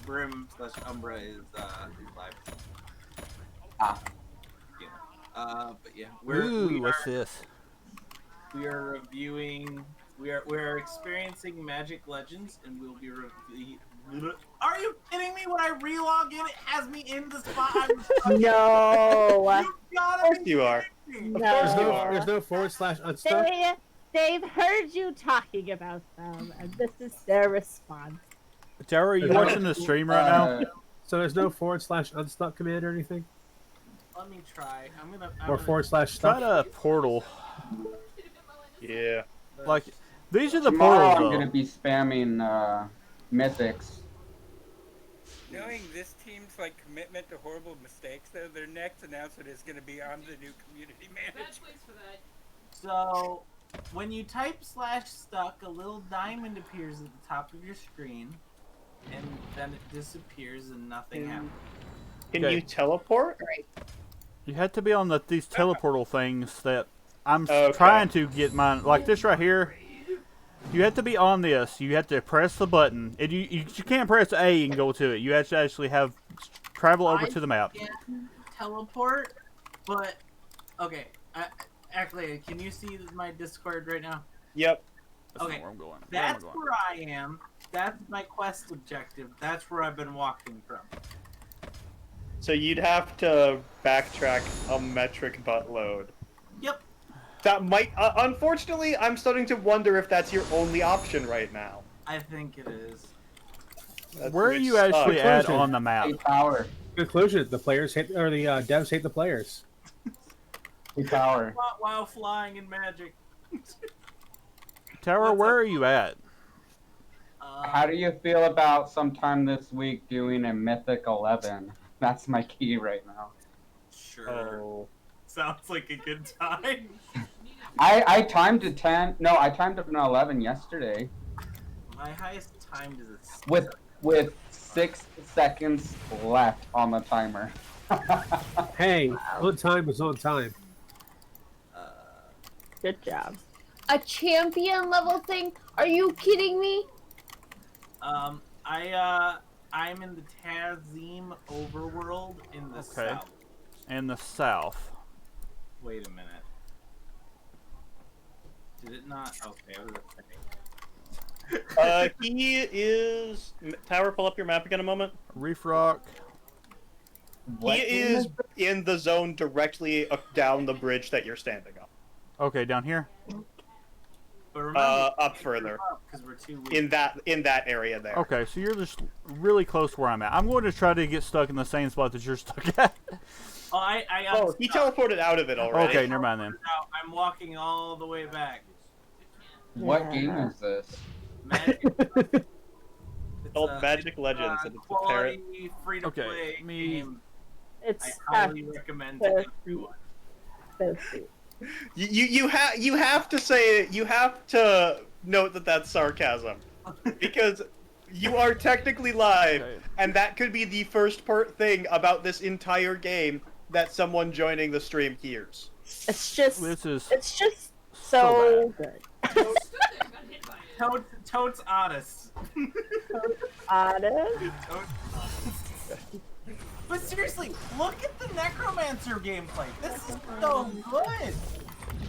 Brim/Umbra is live. Ah. Yeah. But yeah, Ooh, what's this? we are reviewing. We are experiencing Magic Legends, and we'll be Are you kidding me? When I relog in, it has me in the spot. No. You gotta Of course you are. kidding me. Of course you No. are. There's no /unstuck. They've heard you talking about them, and this is their response. Tower, are you watching the stream right now? So there's no /unstuck command or anything? Let me try. I'm Or gonna Try /stuck? to portal. Yeah. Like, these are the Tomorrow I'm portals, gonna though. be spamming mythics. Knowing this team's like commitment to horrible mistakes, though, their next announcement is going to be on the new community manager. So, when you type /stuck, a little diamond appears at the top of your screen, and then it disappears and nothing happens. Can Okay. you teleport? You had to be on these teleportal things that I'm Okay. trying to get mine. Like this right here. You have to be on this. You have to press the button. And you can't press A and go to it. You have to actually have travel over to the map. Yeah, teleport, but okay. Actually, can you see my Discord right now? Yep. That's Okay, not where I'm going. Where am I That's going? where I am. That's my quest objective. That's where I've been walking from. So you'd have to backtrack a metric buttload. Yep. That might. Unfortunately, I'm starting to wonder if that's your only option right now. I think it is. Where are which you actually sucks. at on the map? Hey, power. Conclusion: the players hate, or the devs hate the players. Hey, power. While flying in Magic. Tower, What's where up? are you at? How do you feel about sometime this week doing a Mythic 11? That's my key right now. Sure. Oh. Sounds like a good time. I timed to 10. No, I timed up an 11 yesterday My highest time is a six. with 6 seconds left on the timer. Hey, on time is on time. Good job. A champion level thing? Are you kidding me? I'm in the Tazim overworld in the Okay. south. And the south. Wait a minute. Did it not? Okay, I was saying. He is. Tower, pull up your map again a moment. Reef Rock. What He is in the zone directly down the bridge that you're standing on. Okay, down here. But remember, Up further. because we're too weak. In that area there. Okay, so you're just really close to where I'm at. I'm going to try to get stuck in the same spot that you're stuck at. Oh, Oh, he teleported out of it already. Okay, never mind then. Now I'm walking all the way back. What game is this? Magic. It's Called Magic Legends, and it's a parrot. quality, free-to-play Okay, me- game. I It's highly recommend to so everyone. so sweet. You have to say you have to note that that's sarcasm, because you are technically live, Okay. and that could be the first thing about this entire game that someone joining the stream hears. It's just This is it's just so so good. Toad's honest. Honest. But seriously, look at the Necromancer gameplay. This is so good.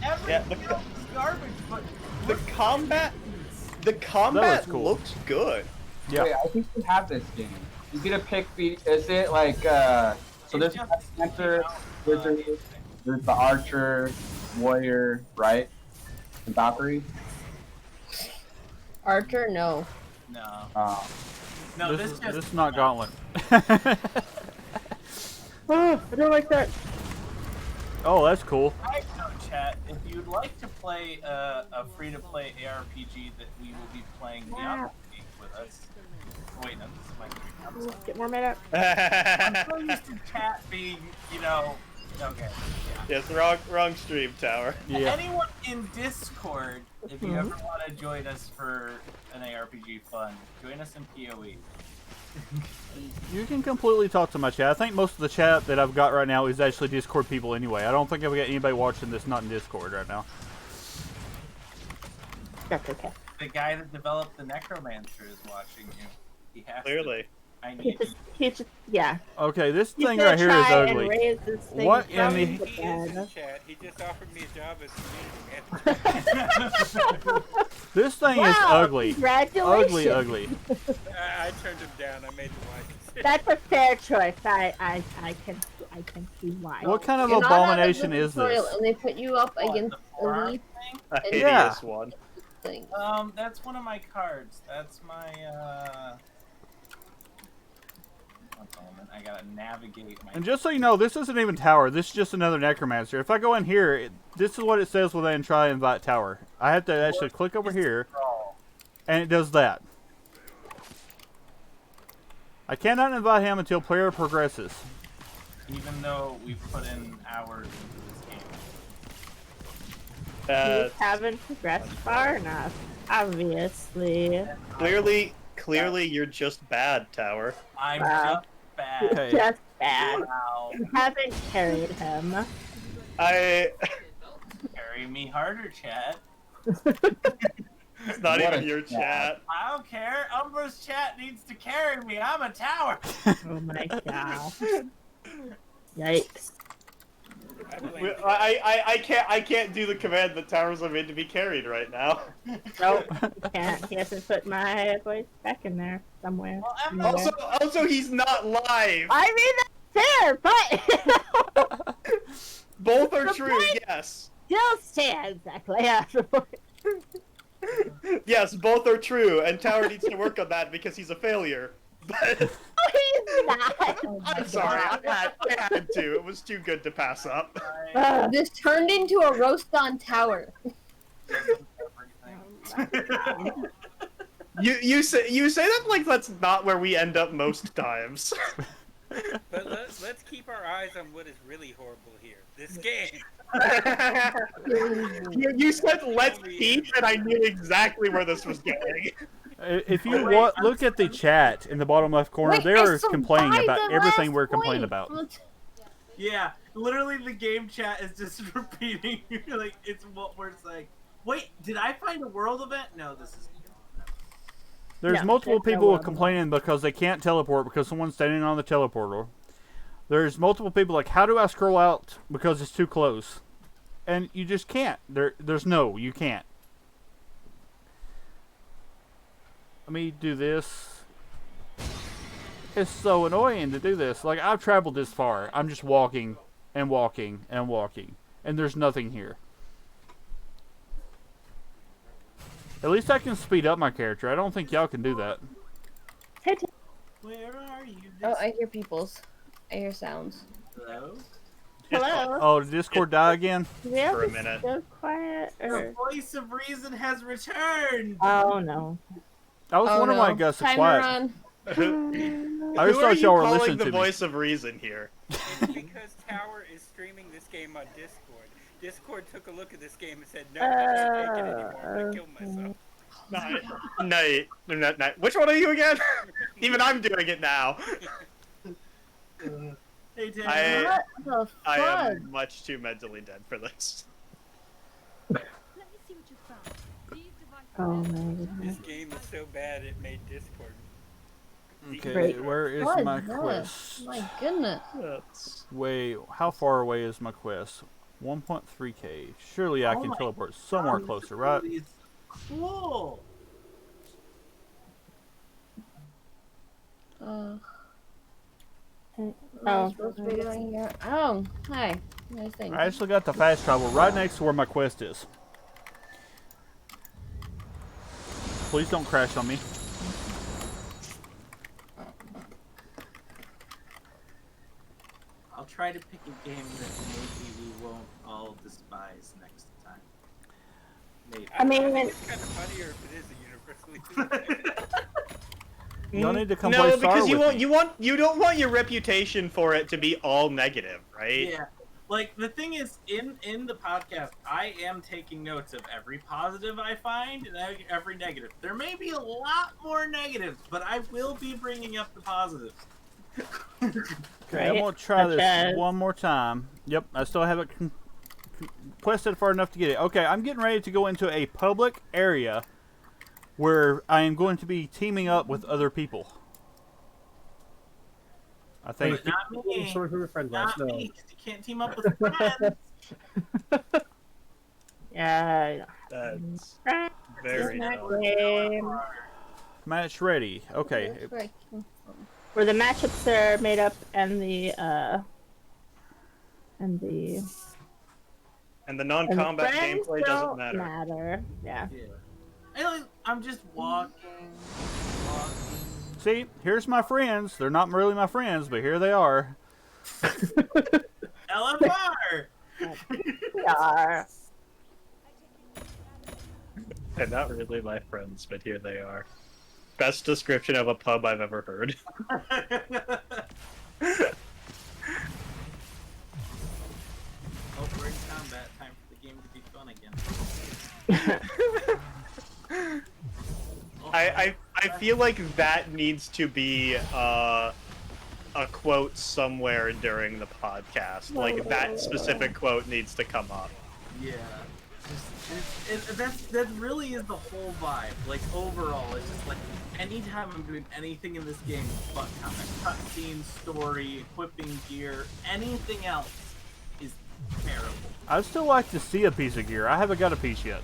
Everything Yeah, else is garbage, but The combat cool. looks good. yeah. Wait, I think we have this game. You get to pick the. Is it like so? There's just Hunter, Wizard, there's the Archer, Warrior, right? And Valkyrie. Archer, no. no, No, this just this is not Gauntlet. Oh, I don't like that. Oh, that's cool. I know, chat. If you'd like to play a free-to-play ARPG that we will be playing the other week with us. Wait, no, this is my screen. I'm sorry. Get more minute. I'm so used to chat being, okay. Yeah. Yes, wrong stream, Tower. Yeah. Anyone in Discord, if you ever want to join us for an ARPG fun, join us in PoE. You can completely talk to my chat. I think most of the chat that I've got right now is actually Discord people anyway. I don't think I've got anybody watching this not in Discord right now. That's okay. The guy that developed the Necromancer is watching you. He has Clearly. to. I He need just yeah. Okay, this He's thing gonna right here is try and ugly. raise this thing What from in the- the He is in bed. chat. He just offered me a job as community manager. This thing is Wow, ugly. Congratulations. Ugly. I turned him down. I made the wise decision. That's a fair choice. I can see why. What kind of You're not on a abomination good is tutorial, this? And they put you up What, against the forearm elite thing? A hideous Yeah. one. things. That's one of my cards. That's my, one moment. I gotta navigate my... And just so you know, this isn't even Tower. This is just another Necromancer. If I go in here, this is what it says when I try and invite Tower. I have to actually click over here, and it does that. I cannot invite him until player progresses. Even though we've put in hours into this game. You haven't progressed far enough. Obviously. Clearly, you're just bad, Tower. I'm Wow. just bad. Okay. Just bad. Wow. You haven't carried him. Carry me harder, chat. It's not What even a your chat. chat. I don't care. Umbra's chat needs to carry me. I'm a tower. Oh my god. Yikes. I blame you. I can't do the command that Towers are made to be carried right now. Nope. He can't. He hasn't put my voice back in there somewhere. Well, I'm Anywhere. Also, he's not live. I mean, that's fair, but Both are The true. point- Yes. still stands exactly afterwards. Yes, both are true, and Tower needs to work on that because he's a failure. But No, he's not. I'm sorry, I had to. It was too good to pass up. Ugh. This turned into a roast on Tower. You say that like that's not where we end up most times. But let's keep our eyes on what is really horrible here. This game. You said let's keep, and I knew exactly where this was going. If you look at the chat in the bottom left corner, Wait, they're I complaining survived about the everything last we're complaining point. about. Yeah, literally the game chat is just repeating, like, it's what we're saying. Wait, did I find a world event? No, this is... There's No, multiple there's no people loading. complaining because they can't teleport because someone's standing on the teleporter. There's multiple people like, how do I scroll out because it's too close? And you just can't. You can't. Let me do this. It's so annoying to do this. Like, I've traveled this far. I'm just walking and walking and walking. And there's nothing here. At least I can speed up my character. I don't think y'all can do that. Where are you? Oh, I hear people's. I hear sounds. Hello? Hello? Oh, did Discord die again? Do we have For a to minute. Go quiet The or... voice of reason has returned. Oh no. I was Oh, wondering why I no. got so Time to quiet. run. I Who just are thought you y'all were calling listening the to me. voice of reason here? It's because Tower is streaming this game on Discord. Discord took a look at this game and said, no, I can't take it anymore. I killed myself. Night. Which one are you again? Even I'm doing it now. Hey, Dan. I What the fuck? am much too mentally dead for this. Let me see what you found. These devices Oh my goodness. This game is so bad it made Discord. Okay, Great. where is What my is this? quest? My goodness. That's... Wait, how far away is my quest? 1.3k. Surely I Oh can my teleport somewhere closer, right? It's cool. What am I Oh. supposed to be doing here? Oh, hi. Nice thing. I actually got the fast travel right next to where my quest is. Please don't crash on me. I'll try to pick a game that maybe we won't all despise next time. Maybe. I mean, think it's kind of funnier if it is a universally Y'all need to come no, play Star because with me. you don't want your reputation for it to be all negative, right? Yeah. Like, the thing is, in the podcast, I am taking notes of every positive I find and every negative. There may be a lot more negatives, but I will be bringing up the positives. Okay, I'm gonna try this one more time. Yep, I still haven't quested far enough to get it. Okay, I'm getting ready to go into a public area where I am going to be teaming up with other people. I think. But not me. Sorry for your friend Not last. No. me, 'cause you can't team up with friends. Yeah. That's Right. very Isn't that dumb. great? Match ready. Okay. That's where I came from. Where the matchups are made up and the And the and the non-combat friends gameplay doesn't don't matter. Yeah. Yeah. I'm just walking. See, here's my friends. They're not really my friends, but here they are. LFR! Yeah. They're not really my friends, but here they are. Best description of a pub I've ever heard. Oh, we're in combat. Time for the game to be fun again. I feel like that needs to be a quote somewhere during the podcast. Like that specific quote needs to come up. Yeah. That really is the whole vibe. Like, overall, it's just like, anytime I'm doing anything in this game but combat, cutscene, story, equipping gear, anything else is terrible. I'd still like to see a piece of gear. I haven't got a piece yet.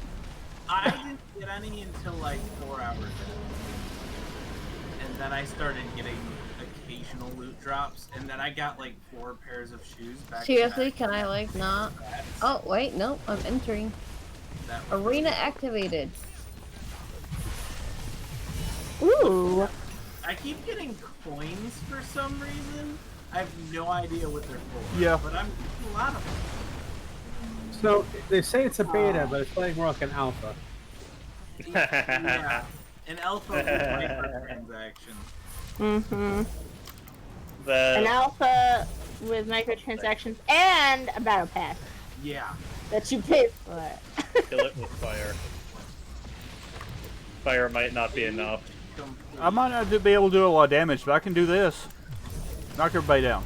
I didn't get any until like 4 hours in. And then I started getting occasional loot drops, and then I got like 4 pairs of shoes back to Seriously, back. can I like not? Oh wait, no, I'm entering. That was- Arena activated. Ooh. I keep getting coins for some reason. I have no idea what they're for. Yeah. But I'm getting a lot of them. So they say it's a beta, but it's playing more like an alpha. Yeah. An alpha with microtransactions. Mm-hmm. The An alpha with microtransactions and a battle pass Yeah. that you pay for. kill it with fire. Fire might not be enough. I might not be able to do a lot of damage, but I can do this. Knock everybody down.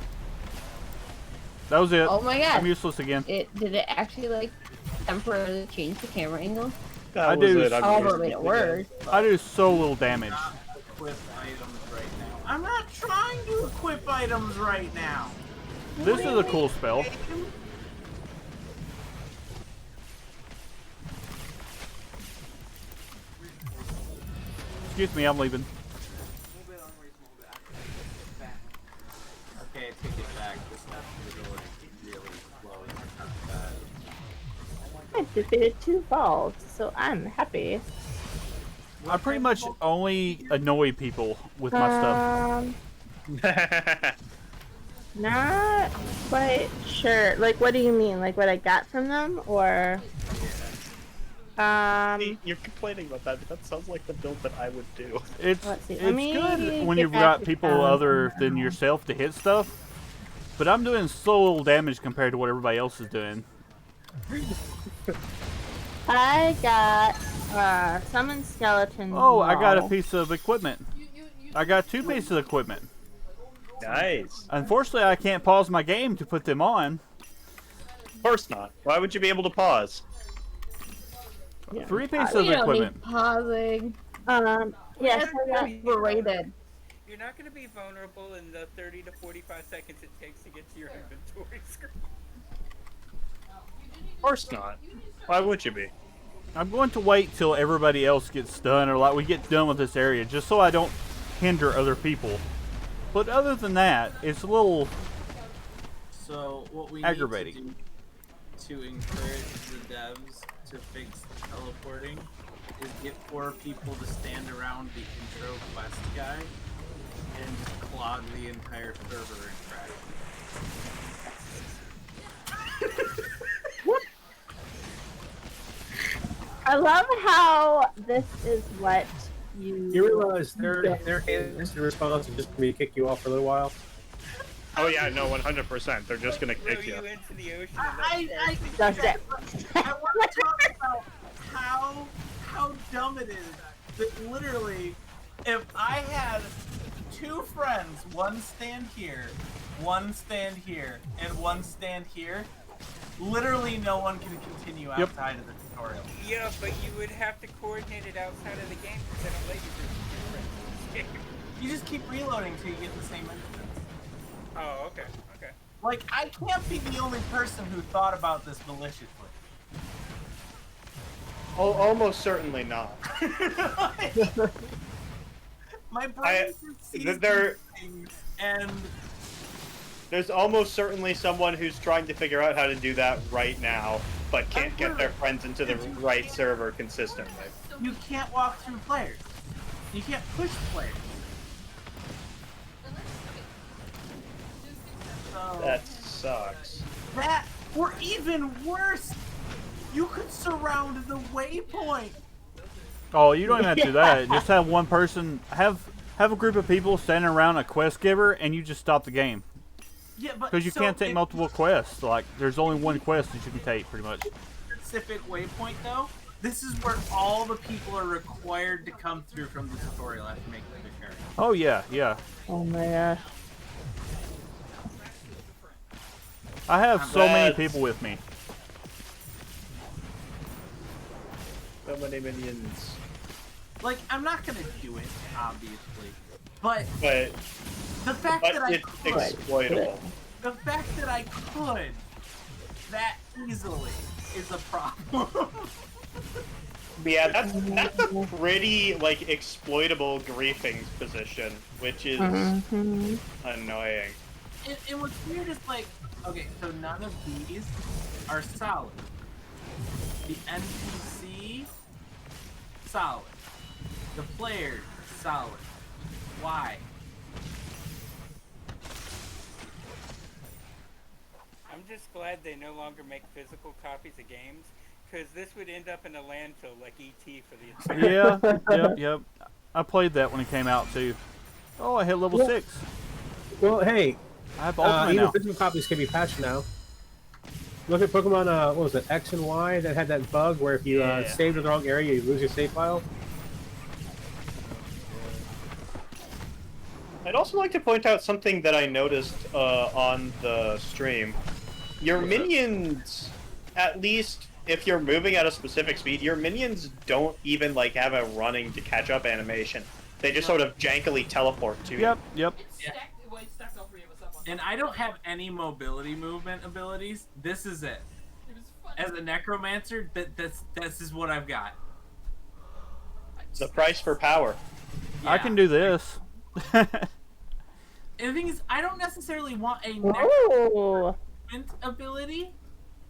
That was it. Oh my god. I'm useless again. Did it actually like temporarily change the camera angle? That I was do. it. I'm All using made it it worse. I do so little damage. Equip items right now. I'm not trying to equip items right now. This is a cool spell. Excuse me, I'm leaving. Okay, I take it back. This stuff is really slow and kind of bad. I defeated 2 falls, so I'm happy. I pretty much only annoy people with my stuff. Not quite sure. Like, what do you mean? Like, what I got from them, or? See, you're complaining about that, but that sounds like the build that I would do. It's Let's see, it's let me good when get you've back got to people town. other than yourself to hit stuff. But I'm doing so little damage compared to what everybody else is doing. I got summon skeletons. Oh, I got a wall. piece of equipment. I got 2 pieces of equipment. Nice. Unfortunately, I can't pause my game to put them on. Of course not. Why would you be able to pause? Yeah. 3 pieces We of don't equipment. need pausing. Yes, I got. Overrated. You're not going to be vulnerable in the 30 to 45 seconds it takes to get to your inventory screen. Of course not. Why would you be? I'm going to wait till everybody else gets done, or like we get done with this area, just so I don't hinder other people. But other than that, it's a little So what we aggravating. need to do to encourage the devs to fix the teleporting is get 4 people to stand around the intro quest guy and just clog the entire server and crash. I love how this is what you. You realize their instant response is just for me to kick you off for a little while. Oh yeah, no, 100%. They're just gonna Throw kick you you. into the ocean. I That's it. I want to talk about how dumb it is that literally, if I had 2 friends, one stand here, one stand here, and one stand here, literally no one can continue Yep. outside of the tutorial. Yeah, but you would have to coordinate it outside of the game because they don't let you do it. You just keep reloading till you get the same instance. Oh, okay, okay. Like, I can't be the only person who thought about this maliciously. Almost certainly not. My brain sees there- these things, and There's almost certainly someone who's trying to figure out how to do that right now, but can't get their friends into the right server consistently. you can't walk through players. You can't push players. So, That sucks. that, or even worse, you could surround the waypoint. Oh, you don't even have to do that. Just have one person, have a group of people standing around a quest giver, and you just stop the game. Yeah, but Because you so can't take if multiple quests. Like, there's only one quest that you can take, pretty much. specific waypoint though, this is where all the people are required to come through from the tutorial after making the area. Oh, yeah, yeah. Oh my gosh. I have so many That's- people with me. So many minions. Like, I'm not gonna do it, obviously, but But, the fact that I it's could, exploitable. the fact that I could that easily is a problem. Yeah, that's a pretty, like, exploitable griefing position, which is Mhm. annoying. And what's weird is like, okay, so none of these are solid. The NPC, solid. The player, solid. Why? I'm just glad they no longer make physical copies of games, because this would end up in a landfill like ET for the entire. Yeah, yep. I played that when it came out, too. Oh, I hit level Yeah. 6. Well, hey, I have ultimate even now. physical copies can be patched now. Look at Pokemon, what was it, X and Y that had that bug where if you Yeah. saved in the wrong area, you lose your save file. I'd also like to point out something that I noticed on the stream. Your minions, at least if you're moving at a specific speed, your minions don't even like have a running to catch up animation. They just sort of jankily teleport to you. Yep. Yeah. And I don't have any mobility movement abilities. This is it. As a necromancer, this is what I've got. The price for power. I can do this. And the thing is, I don't necessarily want a Oh. movement ability.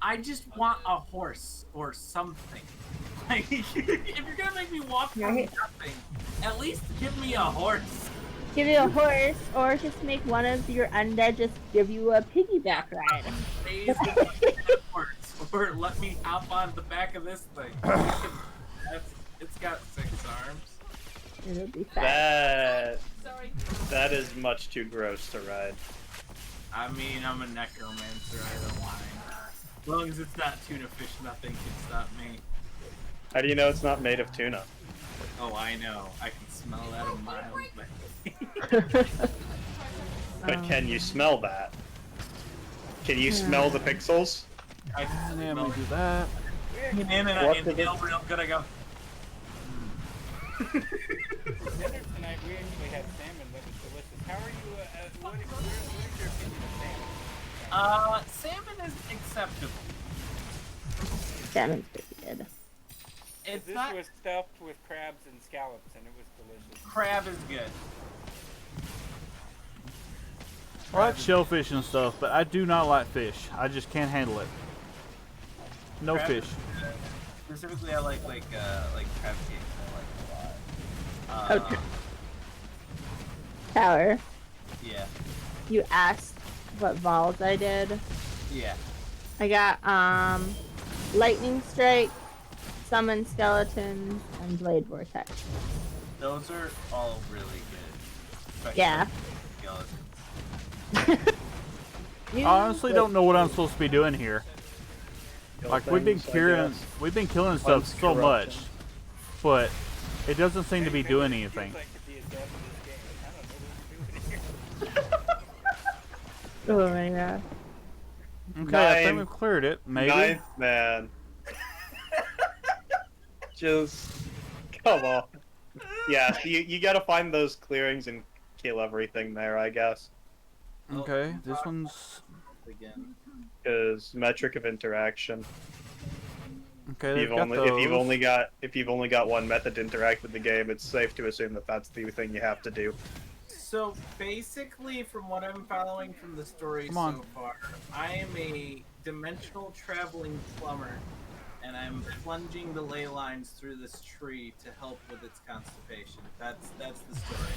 I just want a horse or something. Like, if you're gonna make me walk from Right. nothing, at least give me a horse. Give you a horse, or just make one of your undead just give you a piggyback ride. Raise the horse, or let me hop on the back of this thing. It's got 6 arms. It'll be fast. That is much too gross to ride. I mean, I'm a necromancer. I don't mind. As long as it's not tuna fish, nothing can stop me. How do you know it's not made of tuna? Oh, I know. I can smell that a mile away. But can you smell that? Can you smell the pixels? I can Yeah, smell let me it. do that. What And did it- real good. I go. For dinner tonight, we actually had salmon that was delicious. How are you? What is your opinion of salmon? Salmon is acceptable. Salmon's pretty good. It's This not. was stuffed with crabs and scallops, and it was delicious. Crab is good. I like shellfish and stuff, but I do not like fish. I just can't handle it. No Crab fish. is good. Specifically, I like crab cake. I like a lot. Okay. Tower, Yeah. you asked what vols I did. Yeah. I got lightning strike, summon skeletons, and blade vortex. Those are all really good. Especially Yeah. skeletons. You- I honestly don't know what I'm supposed to be doing here. Like we've been killing stuff so Corruption. much, but it doesn't seem to be doing anything. Feels like to be a dev in this game. I don't know what we're doing here. Oh my god. Okay, I think Nine. we've cleared it. Maybe. Ninth man. Just come on. Yeah, you gotta find those clearings and kill everything there, I guess. Okay, this one's Again. Because metric of interaction. okay. They've got If you've only got one method to interact with the game, it's safe to assume that that's the thing you have to do. So basically, from what I'm following from the story Come on. so far, I am a dimensional traveling plumber, and I'm plunging the ley lines through this tree to help with its constipation. That's the story.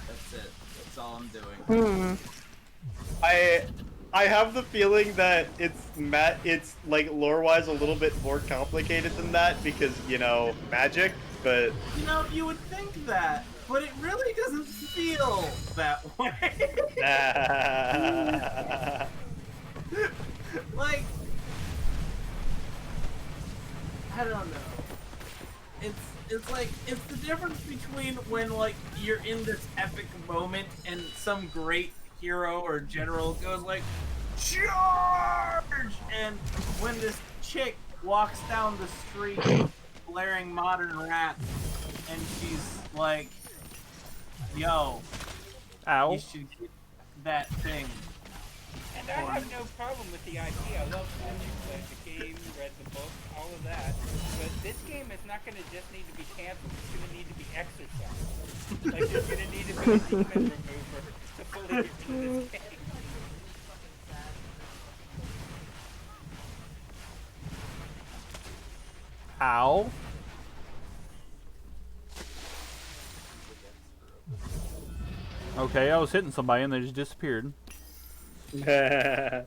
That's it. That's all I'm doing. I have the feeling that it's like lore-wise a little bit more complicated than that because, you know, magic, but You know, you would think that, but it really doesn't feel that way. Like, I don't know. It's the difference between when like you're in this epic moment and some great hero or general goes like charge, and when this chick walks down the street blaring Modern Rats and she's like, yo, Ow. you should get that thing. And I have no problem with the idea. I love that you played the game, read the book, all of that. But this game is not going to just need to be canceled. It's going to need to be exercised. Like, there's going to need to be a demon remover to fully get into this game. Ow. Okay, I was hitting somebody and they just disappeared. Die,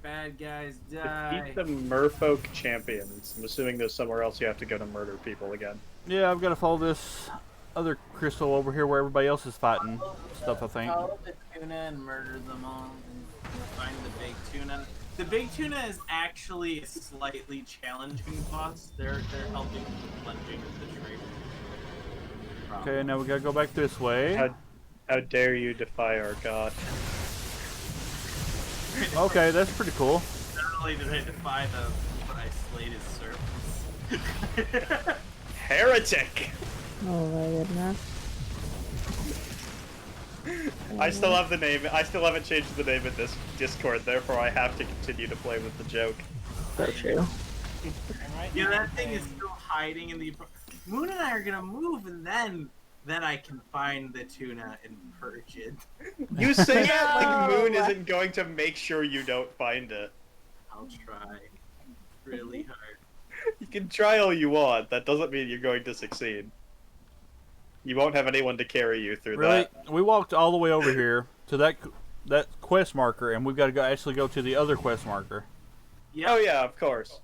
bad guys, die. Defeat the merfolk champions. I'm assuming there's somewhere else you have to go to murder people again. Yeah, I've got to follow this other crystal over here where everybody else is fighting stuff, I think. Follow the tuna and murder them all and find the big tuna. The big tuna is actually a slightly challenging boss. They're helping with the plunging of the tree. Okay, now we gotta go back this way. How dare you defy our god? Okay, that's pretty cool. They're only did I defy them, but I slayed his servants. Heretic. Oh my goodness. I still have the name. I still haven't changed the name in this Discord, therefore I have to continue to play with the joke. So true. And right Yeah, now that I'm thing is playing- still hiding in the. Moon and I are gonna move, and then I can find the tuna and purge it. You say that like No. Moon isn't going to make sure you don't find it. I'll try really hard. You can try all you want. That doesn't mean you're going to succeed. You won't have anyone to carry you through Really? that. We walked all the way over here to that quest marker, and we've got to actually go to the other quest marker. Yep. Oh yeah, of course.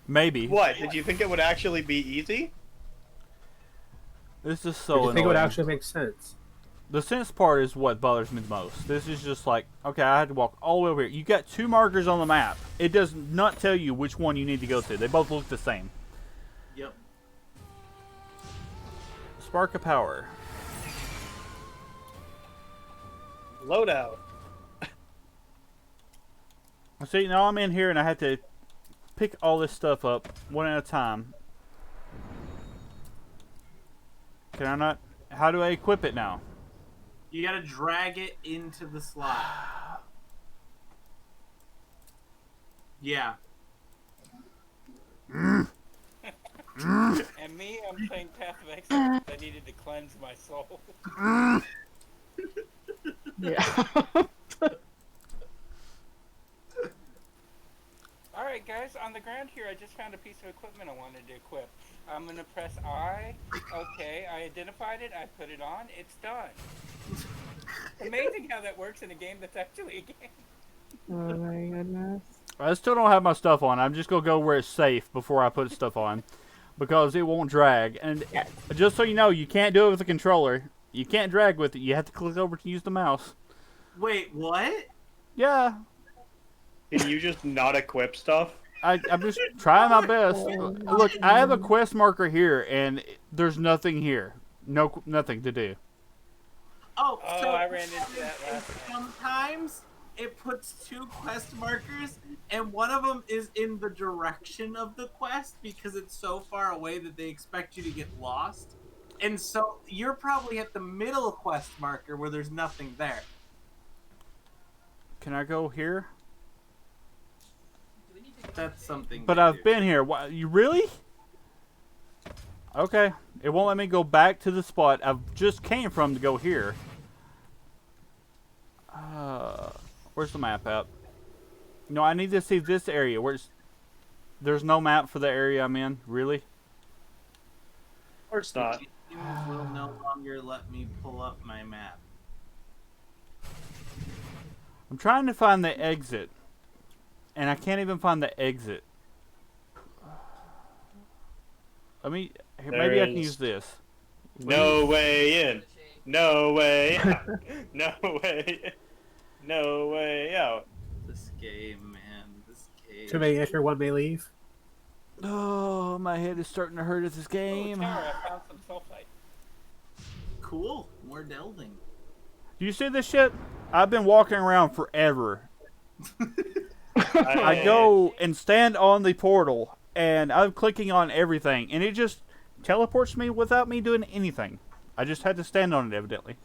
Maybe. What? Did you think it would actually be easy? This is I so think it would annoying. actually make sense. The sense part is what bothers me the most. This is just like, okay, I had to walk all the way over here. You got 2 markers on the map. It does not tell you which one you need to go to. They both look the same. Yep. Spark of Power. Loadout. See, now I'm in here and I have to pick all this stuff up one at a time. Can I not? How do I equip it now? You gotta drag it into the slot. Yeah. And me, I'm playing Path of Exile because I needed to cleanse my soul. Yeah. Alright guys, on the ground here I just found a piece of equipment I wanted to equip. I'm gonna press I. Okay, I identified it, I put it on, it's done. Amazing how that works in a game that's actually a game. Oh my goodness. I still don't have my stuff on. I'm just gonna go where it's safe before I put stuff on, because it won't drag. And Yes. just so you know, you can't do it with a controller. You can't drag with it. You have to click over to use the mouse. Wait, what? Yeah, Can you just not equip stuff? I'm just trying my best. Look, I have a quest marker here, and there's nothing here. Nothing to do. Oh, Oh, so I ran into that last time. sometimes it puts 2 quest markers, and one of them is in the direction of the quest because it's so far away that they expect you to get lost. And so you're probably at the middle quest marker where there's nothing there. Can I go here? That's something. But to I've do. been here. Why, you really? Okay. It won't let me go back to the spot I just came from to go here. Where's the map at? No, I need to see this area. There's no map for the area I'm in? Really? Of course not. It will no longer let me pull up my map. I'm trying to find the exit. And I can't even find the exit. Maybe I can There's- use this. No way in. No way out. No way in. No way out. This game, man. This game. 2 may enter, 1 may leave. Oh, my head is starting to hurt at this Oh, game. Tara, I found some sulfite. Cool. More delving. Do you see this shit? I've been walking around forever. I go and stand on the portal, and I'm clicking on everything, and it just teleports me without me doing anything. I just had to stand on it, evidently.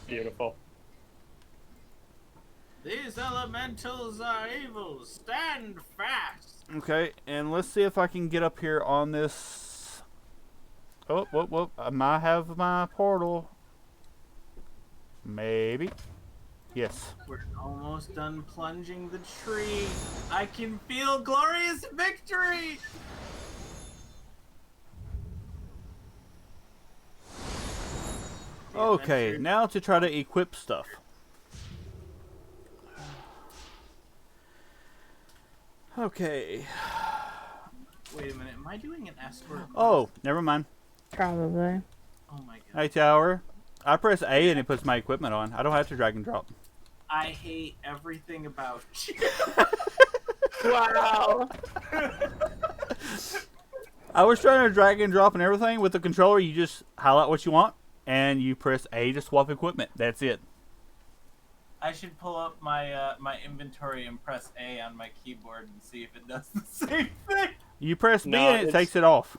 Beautiful. These elementals are evil. Stand fast. Okay, and let's see if I can get up here on this. Oh, whoop. I might have my portal. Maybe. Yes. We're almost done plunging the tree. I can feel glorious victory. Okay, now to try to equip stuff. Okay. Wait a minute. Am I doing an escort? Oh, never mind. Probably. Oh my god. Hey, Tower. I press A and it puts my equipment on. I don't have to drag and drop. I hate everything about you. Wow. I was trying to drag and drop and everything. With the controller, you just highlight what you want, and you press A to swap equipment. That's it. I should pull up my my inventory and press A on my keyboard and see if it does the same thing. You press B No, and it it's- takes it off.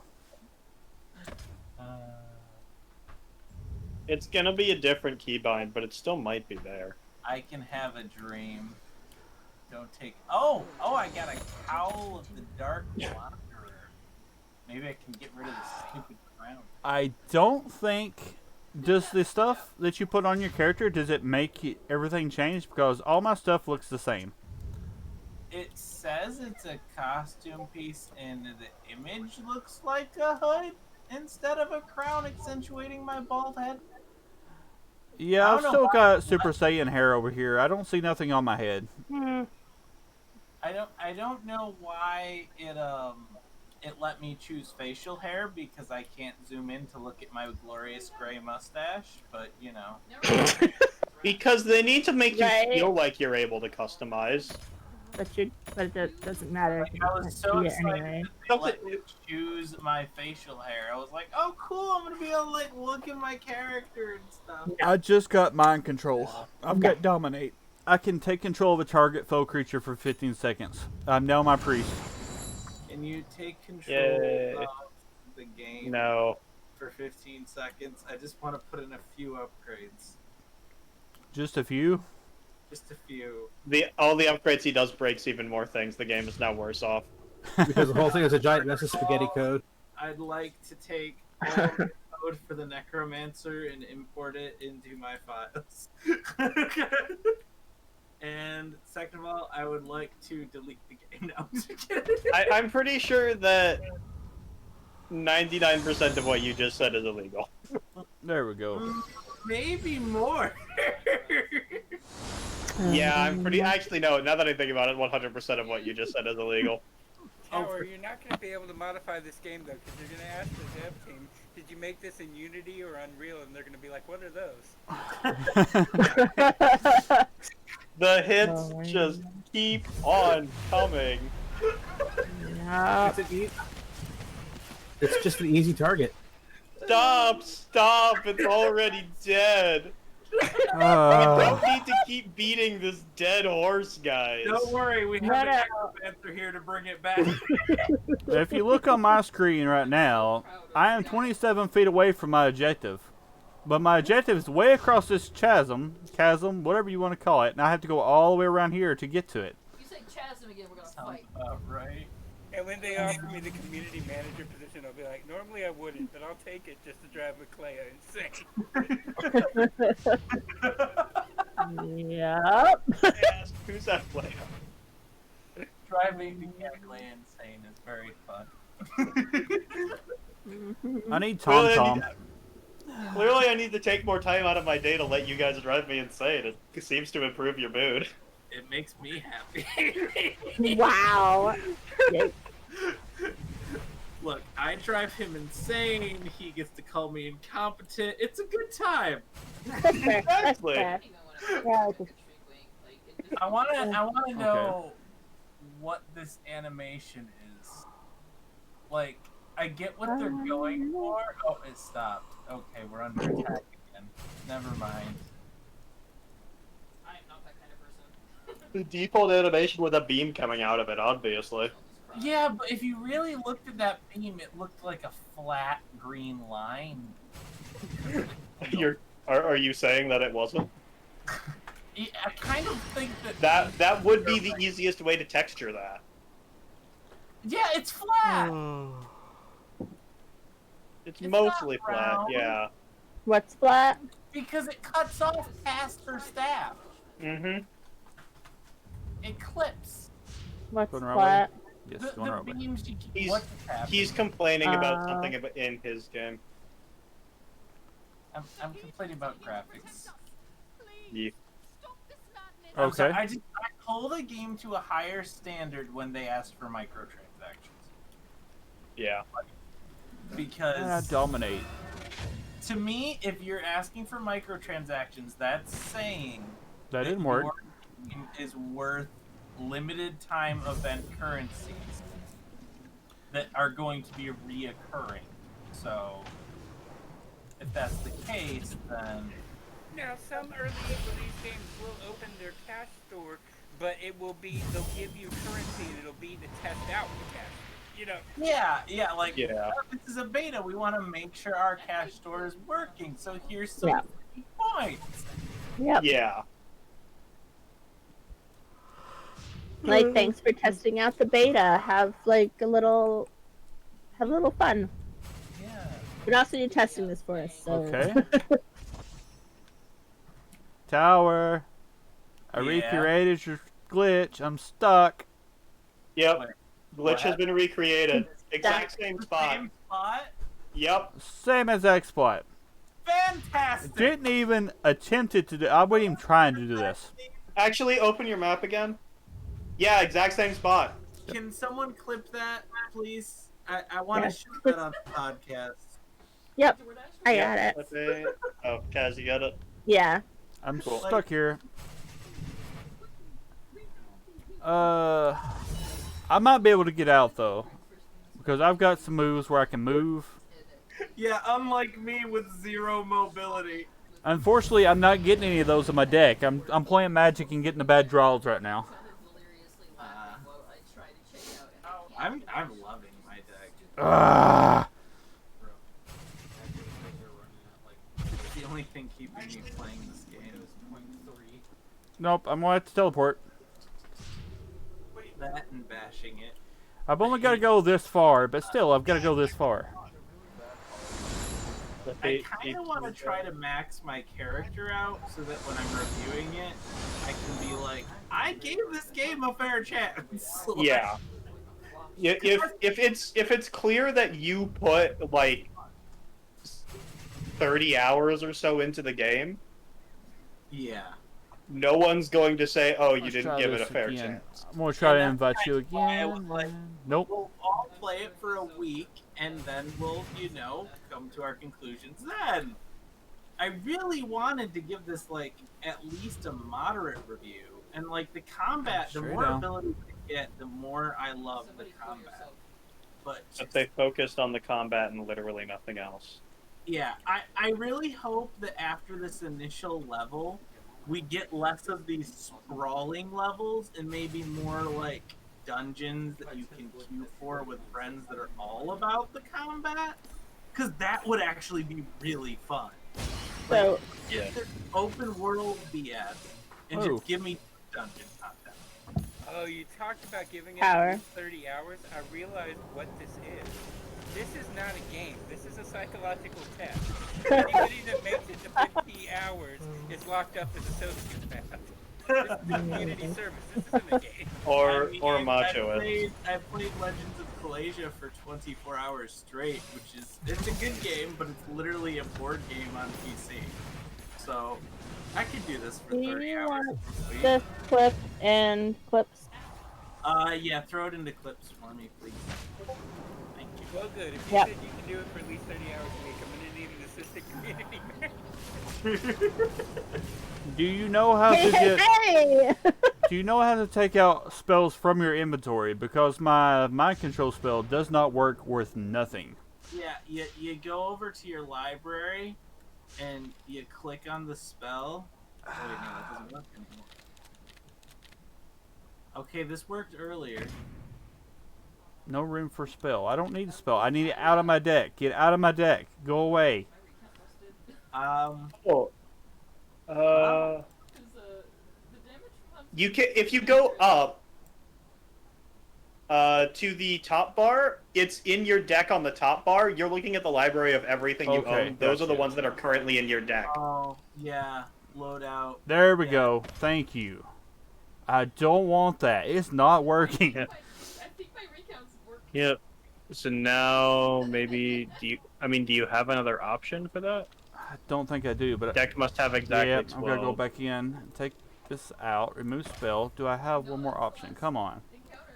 It's gonna be a different keybind, but it still might be there. I can have a dream. Don't take. Oh, I got a Cowl of the Dark Wanderer. Maybe I can get rid of this stupid crown. I don't think. Does the stuff that you put on your character, does it make everything change? Because all my stuff looks the same. It says it's a costume piece, and the image looks like a hood instead of a crown, accentuating my bald head. Yeah, I I've don't know still why- got Super Saiyan hair over here. I don't see nothing on my head. I don't know why it let me choose facial hair because I can't zoom in to look at my glorious gray mustache, but you know. Because they need to make you Right. feel like you're able to customize. But it doesn't matter. Like, I was so Yeah, excited anyway. that they let me choose my facial hair. I was like, oh cool, I'm gonna be able to like look at my character and stuff. I just got mind control. I've got dominate. I can take control of a target foe creature for 15 seconds. I'm now my priest. Can you take control Yay. of the game No. for 15 seconds? I just want to put in a few upgrades. Just a few. Just a few. All the upgrades he does breaks even more things. The game is now worse off. Because the whole thing is a giant mess of spaghetti code. I'd like to take all the code for the Necromancer and import it into my files. And second of all, I would like to delete the game now. I'm pretty sure that 99% of what you just said is illegal. There we go. Maybe more. Yeah, I'm pretty. Actually, no. Now that I think about it, 100% of what you just said is illegal. Tower, you're not going to be able to modify this game though, because you're going to ask the dev team, did you make this in Unity or Unreal? And they're going to be like, what are those? The hits Oh my just keep on coming. Yeah. It's just an easy target. Stop! It's already dead. We Uh, don't need to keep beating this dead horse, guys. Don't worry, we have No, a no. Necromancer here to bring it back. if you look on my screen right now, I am 27 feet away from my objective. But my objective is way across this chasm, whatever you want to call it, and I have to go all the way around here to get to it. If you say chasm again, we're gonna Sounds fight. about right. And when they offer me the community manager position, I'll be like, normally I wouldn't, but I'll take it just to drive Maclea insane. Yep. Yes, who's that player? Driving the Gagly insane is very fun. I need Clearly, Tom. Clearly, I need to take more time out of my day to let you guys drive me insane. It seems to improve your mood. It makes me happy. Wow. Yikes. Look, I drive him insane. He gets to call me incompetent. It's a good time. That's fair. That's Exactly. fair. Even when Yeah, I'm it's like, it just I wanna know what this animation is. Like, I get what they're going for. Oh, it stopped. Okay, we're under attack again. Never mind. I am not that kind of person. The default animation with a beam coming out of it, obviously. Yeah, but if you really looked at that beam, it looked like a flat green line. Are you saying that it wasn't? Yeah, I kind of think that. That would be the easiest way to texture that. Yeah, it's flat. It's It's mostly not flat, round. yeah. What's flat? Because it cuts off past her staff. Mm-hmm. It clips. What's Going around flat? Yes, The, going the around. beams you keep. He's- What's happening? He's complaining about Uh. something in his game. I'm complaining about graphics. Yeah. Stop this madness. I'm sorry, Okay. I hold a game to a higher standard when they ask for microtransactions. Yeah. Because Dominate. to me, if you're asking for microtransactions, that's saying That didn't work. your game is worth limited time event currencies that are going to be reoccurring. So, if that's the case, then Now, some early release games will open their cash store, but they'll give you currency and it'll be to test out the cash. You know. Yeah, like Yeah. this is a beta. We want to make sure our cash store is working. So here's some Yeah. points. Yep. Yeah. Like, thanks for testing out the beta. Have a little fun. Yeah. But also, you're testing this for us, so. Okay. Tower. I Yeah. recreated your glitch. I'm stuck. Yep. What Glitch has happened? been recreated. Exact same spot. Same spot. Yep. Same as exploit. Fantastic. Didn't even attempt it to do. I wasn't even trying to do this. Actually, open your map again. Yeah, exact same spot. Can someone clip that, please? I want to Yes. show that on the podcast. Yep, I Yep, got it. that's it. Oh, Kaz, you got it? Yeah. I'm Cool. stuck here. I might be able to get out though, because I've got some moves where I can move. Yeah, unlike me with zero mobility. Unfortunately, I'm not getting any of those in my deck. I'm playing Magic and getting the bad draws right now. I'm loving my deck. Ah, It's the only thing keeping me playing this game is nope. I'm gonna have to teleport. that and bashing it. I've only got to go this far, but still, I've got to go this far. I kind of want to try to max my character out so that when I'm reviewing it, I can be like, I gave this game a fair chance. Yeah. Yeah, if it's clear that you put like 30 hours or so into the game, Yeah. no one's going to say, "Oh, you Let's didn't try give it a this fair again. chance." I'm gonna try to And invite that's you why I was again. like, Nope. We'll all play it for a week, and then we'll, come to our conclusions then. I really wanted to give this, like, at least a moderate review. And, like, the combat, the Straight more down. ability I get, the more I love the combat. But, But they focused on the combat and literally nothing else. yeah, I really hope that after this initial level, we get less of these sprawling levels and maybe more, like, dungeons that you can queue for with friends that are all about the combat. Because that would actually be really fun. So, Yeah. Open world BS and Oh. just give me dungeon content. Oh, you talked about giving it Power. at least 30 hours. I realized what this is. This is not a game. This is a psychological test. Anybody that makes it to 50 hours is locked up as a sociopath. This is community service. This isn't a game. Or I mean, macho is. I played Legends of Calasia for 24 hours straight, which is it's a good game, but it's literally a board game on PC. So I could do this for do 30 you hours. want Sweet. this clip and clips? Yeah, throw it into clips for me, please. Thank you. Well, good. If you Yep. said you can do it for at least 30 hours a week, I'm going to need an assistant community manager. Do you know how to Hey, get? hey! Do you know how to take out spells from your inventory? Because my mind control spell does not work worth nothing. Yeah, you go over to your library and you click on the spell. Oh, wait, no, that doesn't work anymore. Okay, this worked earlier. No room for spell. I don't need a spell. I need it out of my deck. Get out of my deck. Go away. Oh. You can if you go up to the top bar, it's in your deck on the top bar. You're looking at the library of everything you Okay, own. Those are the gotcha. ones that are currently in your deck. Oh, yeah, loadout. There we Yeah. go. Thank you. I don't want that. It's not working. Yeah. I think my recounts work. Yep. So now maybe do you have another option for that? I don't think I do, but Deck must have exactly yep, 12. I'm gonna go back in, take this out, remove spell. Do I have one more option? Come on. Encounter.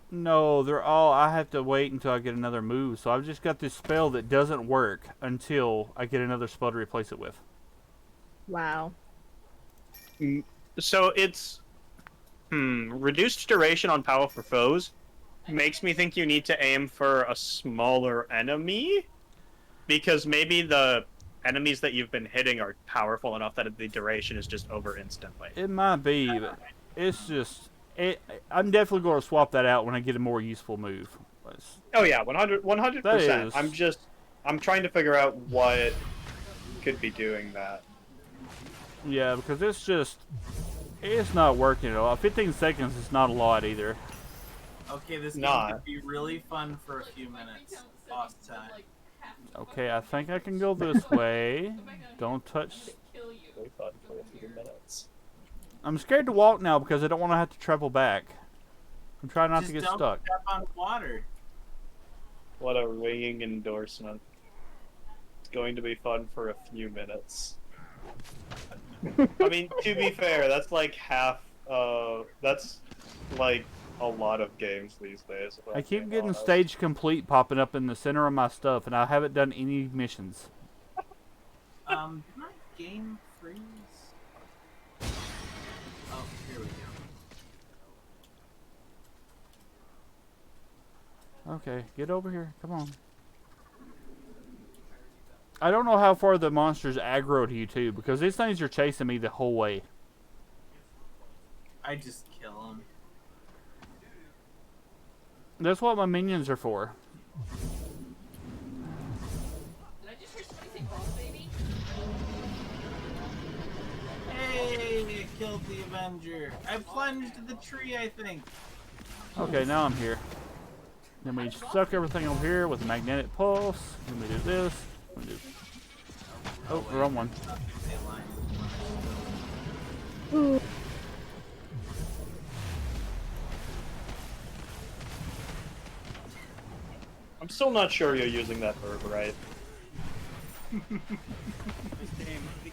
No, they're all. I have to wait until I get another move. So I've just got this spell that doesn't work until I get another spell to replace it with. Wow. So it's reduced duration on powerful foes makes me think you need to aim for a smaller enemy, because maybe the enemies that you've been hitting are powerful enough that the duration is just over instantly. It might be, but it's just. I'm definitely going to swap that out when I get a more useful move. Oh yeah, 100%. That is- I'm trying to figure out what could be doing that. Yeah, because it's not working at all. 15 seconds is not a lot either. Okay, this game Nah. could be really fun for a few minutes. Boss time. Okay, I think I can go this way. Don't touch. Really fun for a few minutes. I'm scared to walk now because I don't want to have to travel back. I'm trying not Just to get don't stuck. step on water. What a ringing endorsement. It's going to be fun for a few minutes. I mean, to be fair, that's like half. That's like a lot of games these days. if I I'm keep being getting honest. stage complete popping up in the center of my stuff, and I haven't done any missions. Did my game freeze? Oh, here we go. Okay, get over here. Come on. I don't know how far the monsters aggro to you too, because these things are chasing me the whole way. I just kill him. That's what my minions are for. Did I just hear somebody say boss baby? Hey, I killed the Avenger. I plunged the tree, I think. Okay, now I'm here. Then we suck everything over here with a magnetic pulse. Then we do this. We do... Oh, wrong one. I'm still not sure you're using that verb right. The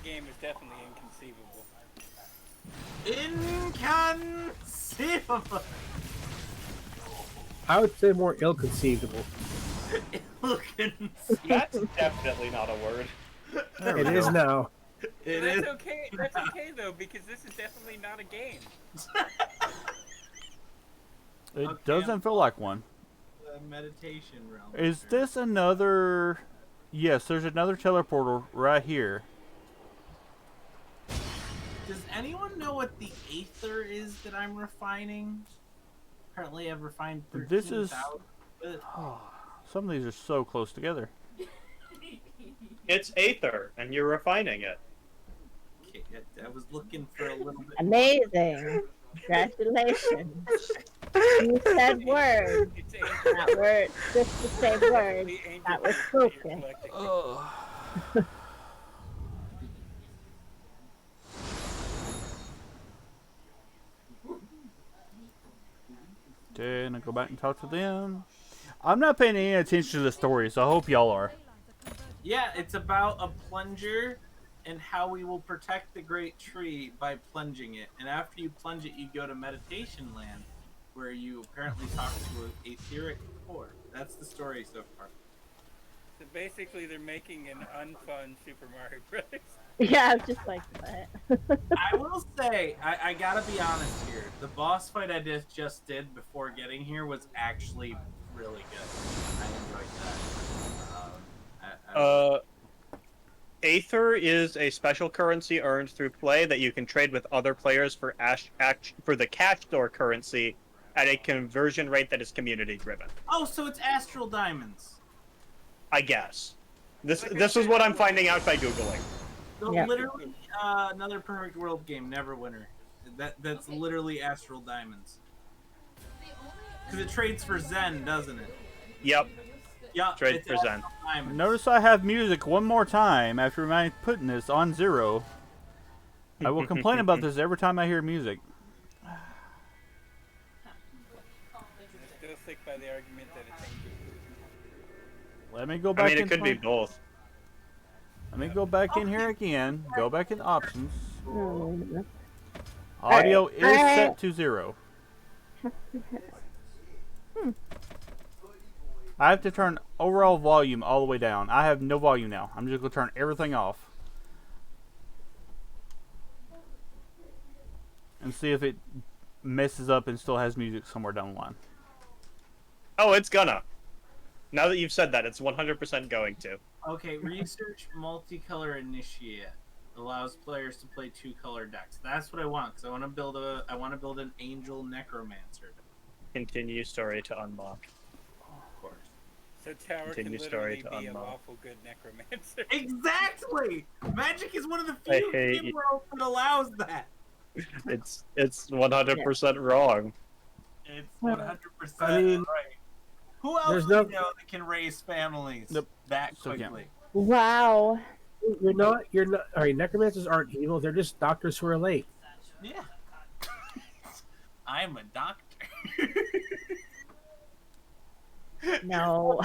game is definitely inconceivable. Inconceivable. I would say more ill-conceivable. That's definitely not a word. It is now. It That's is. okay. That's okay though, because this is definitely not a game. It Okay, doesn't feel like one. The meditation realm. Is this another... Yes, there's another teleporter right here. Does anyone know what the Aether is that I'm refining? Apparently I've refined 13,000. This is- Some of these are so close together. It's Aether, and you're refining it. Okay, I was looking for a little bit. Amazing. Congratulations. You said words. It's That word, just the same words. the angel That was dust that you're spoken. collecting. Ugh. Okay, and I go back and talk to them. I'm not paying any attention to the story, so I hope y'all are. Yeah, it's about a plunger and how we will protect the great tree by plunging it. And after you plunge it, you go to meditation land, where you apparently talk to an etheric core. That's the story so far. So basically, they're making an unfun Super Mario Brothers. Yeah, I was just like, what? I will say, I gotta be honest here. The boss fight I just did before getting here was actually really good. I enjoyed that. Aether is a special currency earned through play that you can trade with other players for for the cash store currency at a conversion rate that is community driven. Oh, so it's Astral Diamonds. I guess. This is what I'm finding out by googling. So Yeah. literally, another Perfect World game, Neverwinter. That's literally Astral Diamonds. Because it trades for Zen, doesn't it? Yep. Yeah, Trade it's for Zen. Astral Diamonds. Notice I have music one more time after my putting this on 0. I will complain about this every time I hear music. I'm still sick by the argument that it's angel. Let me go I back mean, it into could be my- both. Let me go back in here again. Go back in options. Hmm. Audio is Alright. set to 0. I have to turn overall volume all the way down. I have no volume now. I'm just going to turn everything off. And see if it messes up and still has music somewhere down the line. Oh, it's gonna. Now that you've said that, it's 100% going to. Okay, research multicolor initiate allows players to play 2-color decks. That's what I want because I want to build an angel necromancer. Continue story to unlock. Of course. So Tower Continue can story literally to be a unlock. lawful good necromancer. Exactly. Magic is one of the I few hate game you. worlds that allows that. It's 100% wrong. It's 100% I mean, right. Who else there's do you no- know that can raise families Nope. that Still can't. quickly? Wow. You're not. All right, necromancers aren't evil. They're just doctors who are late. Yeah. I'm a doctor. No.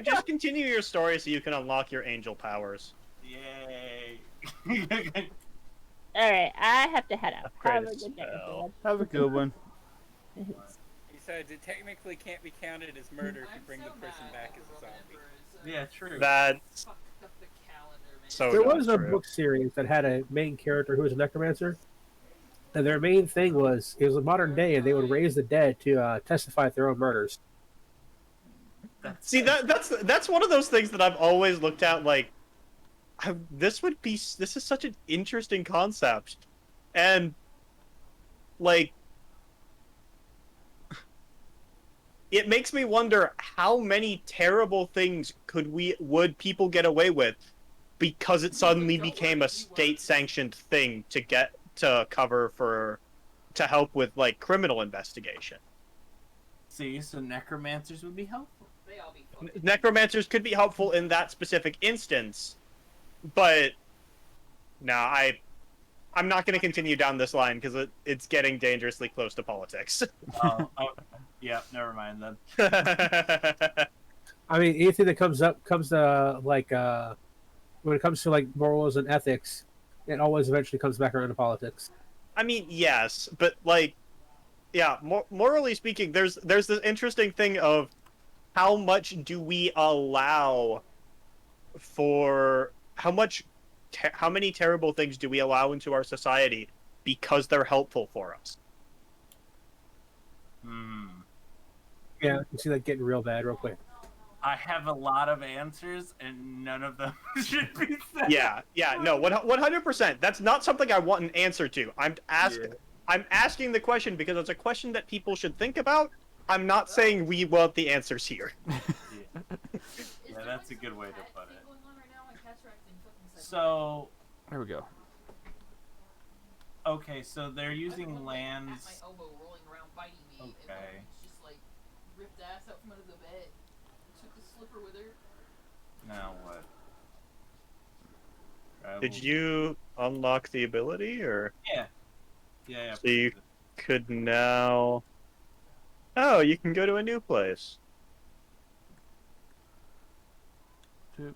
Just continue your story so you can unlock your angel powers. Yay. All right, I have to head out. Have a Upgrade good day, spell. everyone. Have a good one. Besides, it technically can't be counted as murder if you bring the person back as a zombie. Yeah, true. That's so There not was a true. book series that had a main character who was a necromancer, and their main thing was it was a modern day, and they would raise the dead to testify at their own murders. See, that's one of those things that I've always looked at like this is such an interesting concept. And like it makes me wonder how many terrible things would people get away with because it suddenly became a state sanctioned thing to get to help with like criminal investigation. See, so necromancers would be helpful. Necromancers could be helpful in that specific instance, but no, I'm not going to continue down this line because it's getting dangerously close to politics. Oh, okay. Yeah, never mind then. I mean, anything that comes to when it comes to like morals and ethics, it always eventually comes back around to politics. I mean, yes, but like, yeah, morally speaking, there's this interesting thing of how much do we allow for how many terrible things do we allow into our society because they're helpful for us? Yeah, you can see that getting real bad real quick. I have a lot of answers, and none of them should be said. Yeah, no, 100%. That's not something I want an answer to. I'm asking the question because it's a question that people should think about. I'm not saying we want the answers here. Yeah, that's a good way to put it. So, There we go. okay, so they're using lands. Okay. Now what? Did you unlock the ability, or Yeah. Yeah. so you could now? Oh, you can go to a new place. Do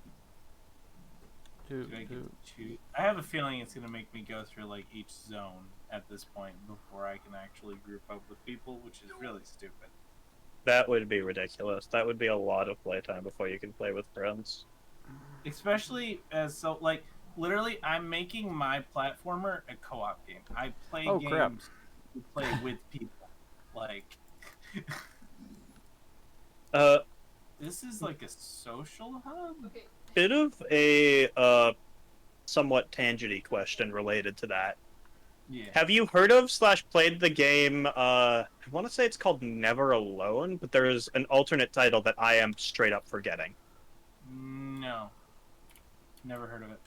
I get to? I have a feeling it's gonna make me go through like each zone at this point before I can actually group up with people, which is really stupid. That would be ridiculous. That would be a lot of playtime before you can play with friends. Especially as literally, I'm making my platformer a co-op game. I play Oh, games crap. to play with people. Like, this is like a social hub. Bit of a somewhat tangenty question related to that. Yeah. Have you heard of / played the game? I want to say it's called Never Alone, but there's an alternate title that I am straight up forgetting. No. Never heard of it.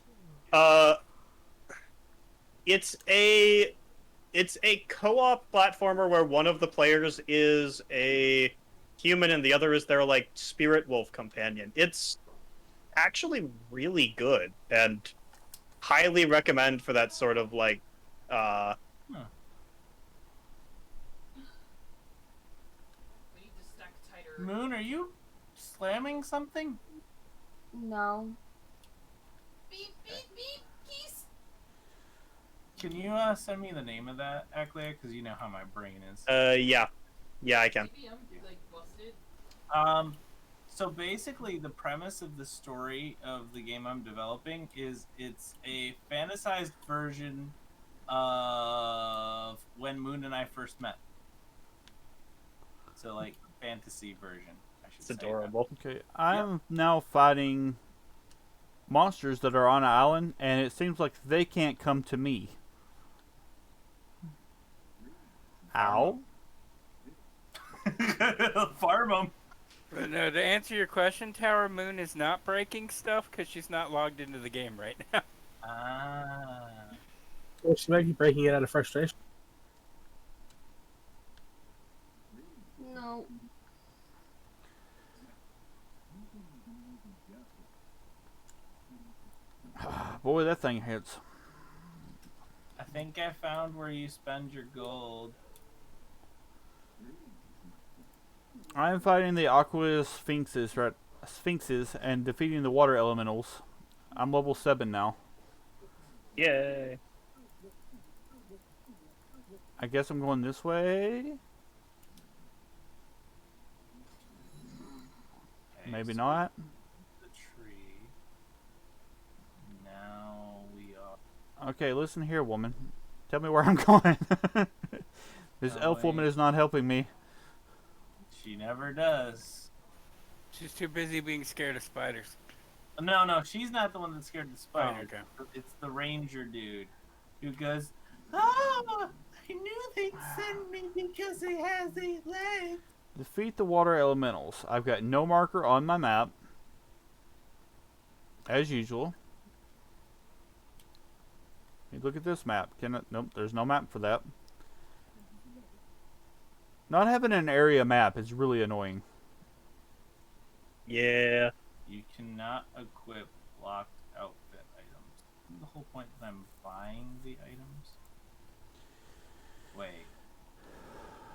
It's a co-op platformer where one of the players is a human and the other is their like spirit wolf companion. It's actually really good and highly recommend for that sort of like Moon, are you slamming something? No. Can you send me the name of that, Aclea? Because you know how my brain is. yeah, I can. So basically, the premise of the story of the game I'm developing is it's a fantasized version of when Moon and I first met. So like fantasy version, I should It's say that. adorable. Okay, I'm now fighting monsters that are on an island, and it seems like they can't come to me. Ow. Farm them. But no, to answer your question, Tower Moon is not breaking stuff because she's not logged into the game right now. Ah. Well, she might be breaking it out of frustration. No. Boy, that thing hits. I think I found where you spend your gold. I am fighting the Aqua Sphinxes and defeating the water elementals. I'm level 7 now. Yay. I guess I'm going this way. Okay, Maybe so not. The tree. Now we are. Okay, listen here, woman. Tell me where I'm going. This Oh, elf woman wait. is not helping me. She never does. She's too busy being scared of spiders. No, she's not the one that's scared of the Oh, spider. okay. It's the ranger dude who goes, "Oh, I knew they'd send me because he has 8 legs." Defeat the water elementals. I've got no marker on my map. As usual. You look at this map. Nope, there's no map for that. Not having an area map is really annoying. Yeah. You cannot equip locked outfit items. Isn't the whole point that I'm buying the items? Wait.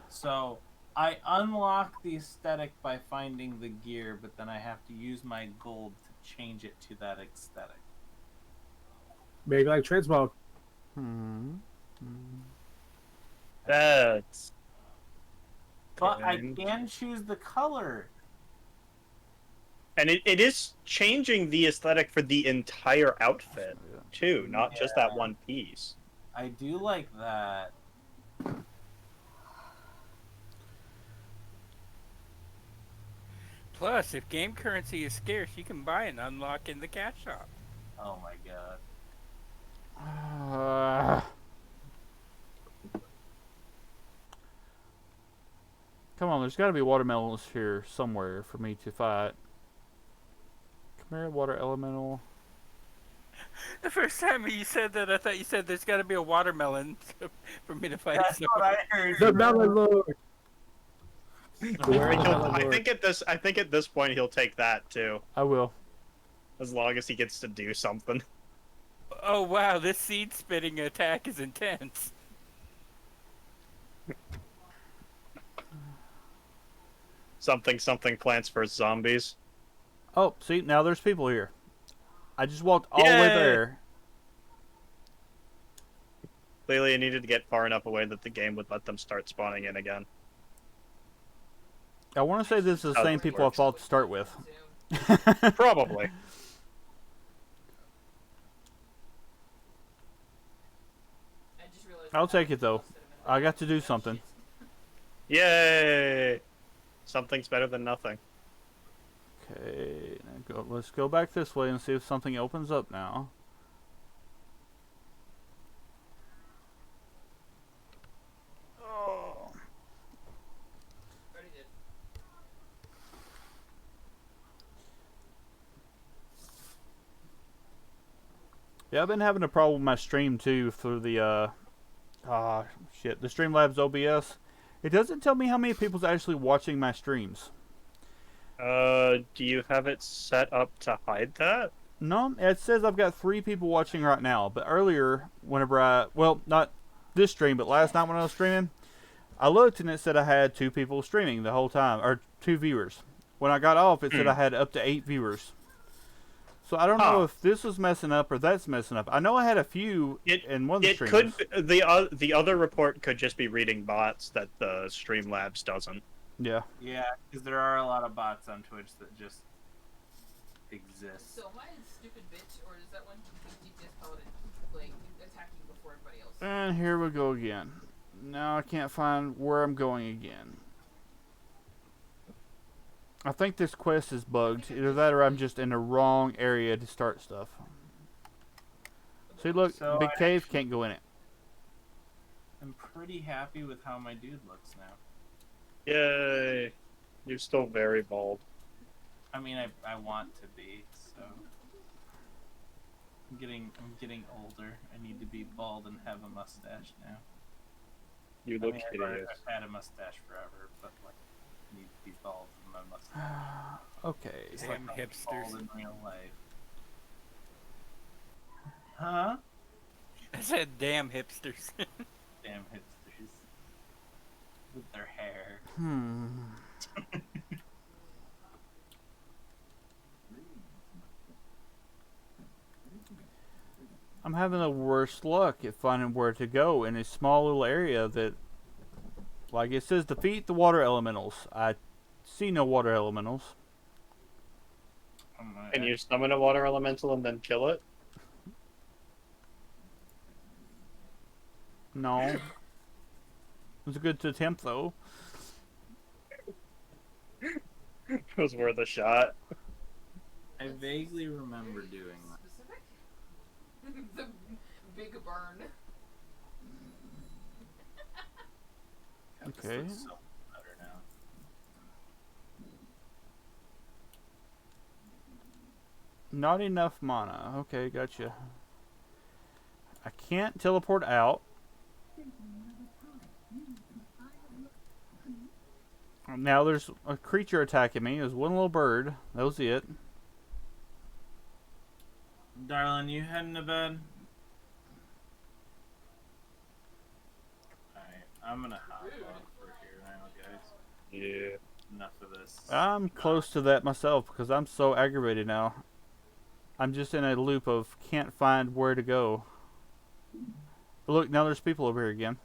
So, I unlock the aesthetic by finding the gear, but then I have to use my gold to change it to that aesthetic. Maybe like Transmog. That's. But I Strange. can choose the color. And it is changing the aesthetic for the entire outfit, too, not just that one piece. I do like that. Plus, if game currency is scarce, you can buy and unlock in the cash shop. Oh my god. Come on, there's got to be watermelons here somewhere for me to fight. Come here, water elemental. The first time you said that, I thought you said there's got to be a watermelon for me to fight. That's what I heard. The Melon Lord. I think at this point he'll take that too, I will. as long as he gets to do something. Oh wow, this seed spitting attack is intense. Something plants versus zombies. Oh, see, now there's people here. I just walked all the way Yay! there. Clearly, I needed to get far enough away that the game would let them start spawning in again. I want to say this is the How same this people I works. fought to start with. Probably. I'll take it though. I got to do something. Yay! Something's better than nothing. Okay, let's go back this way and see if something opens up now. Oh. Yeah, I've been having a problem with my stream too for the the Streamlabs OBS. It doesn't tell me how many people's actually watching my streams. Do you have it set up to hide that? No, it says I've got 3 people watching right now. But earlier, whenever well, not this stream, but last night when I was streaming, I looked and it said I had 2 people streaming the whole time, or 2 viewers. When I got off, it said I had up to 8 viewers. So I don't know if this was messing up or that's messing up. I know I had a few in one of the It streams. could the other report could just be reading bots that the Streamlabs doesn't. Yeah. Yeah, because there are a lot of bots on Twitch that just exist. So am I a stupid bitch, or is that one GPS paladin like attacking before everybody else? And here we go again. Now I can't find where I'm going again. I think this quest is bugged. Either that or I'm just in the wrong area to start stuff. See, look, So big I cave, can't go in it. I'm pretty happy with how my dude looks now. Yay! You're still very bald. I mean, I want to be, so I'm getting older. I need to be bald and have a mustache now. You I look mean, hideous. I've had a mustache forever, but like, I need to be bald in my mustache. Okay. Just Damn like I'm hipsters. bald in real life. Huh? I said, damn hipsters. Damn hipsters with their hair. I'm having the worst luck at finding where to go in a small little area that, like it says, defeat the water elementals. I see no water elementals. Can you summon a water elemental and then kill it? No. It was a good attempt, though. It was worth a shot. I vaguely remember doing that. Specific? The big burn. This Okay. looks so better now. Not enough mana. Okay, gotcha. I can't teleport out. Now there's a creature attacking me. There's one little bird. That was it. Darling, you heading to bed? Alright, I'm gonna hop off for here now, guys. Yeah. Enough of this. I'm close to that myself because I'm so aggravated now. I'm just in a loop of can't find where to go. Look, now there's people over here again.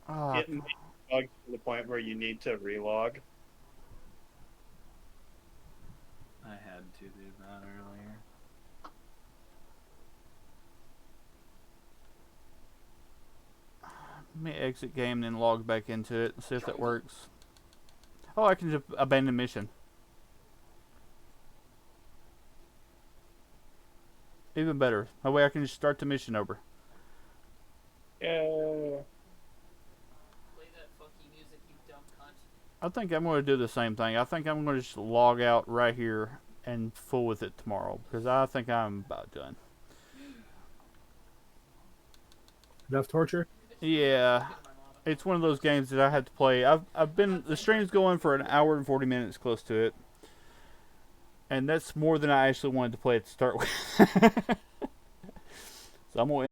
Ah, Getting bugged to the point where you need to relog. I had to do that earlier. let me exit game and then log back into it and see if that works. Oh, I can just abandon mission. Even better. That way I can just start the mission over. Yeah. Play that funky music, you dumb cunt. I think I'm going to do the same thing. I think I'm going to just log out right here and fool with it tomorrow because I think I'm about done. Enough torture? Yeah, it's one of those games that I have to play. I've been the stream's going for an hour and 40 minutes, close to it, and that's more than I actually wanted to play it to start with. So I'm gonna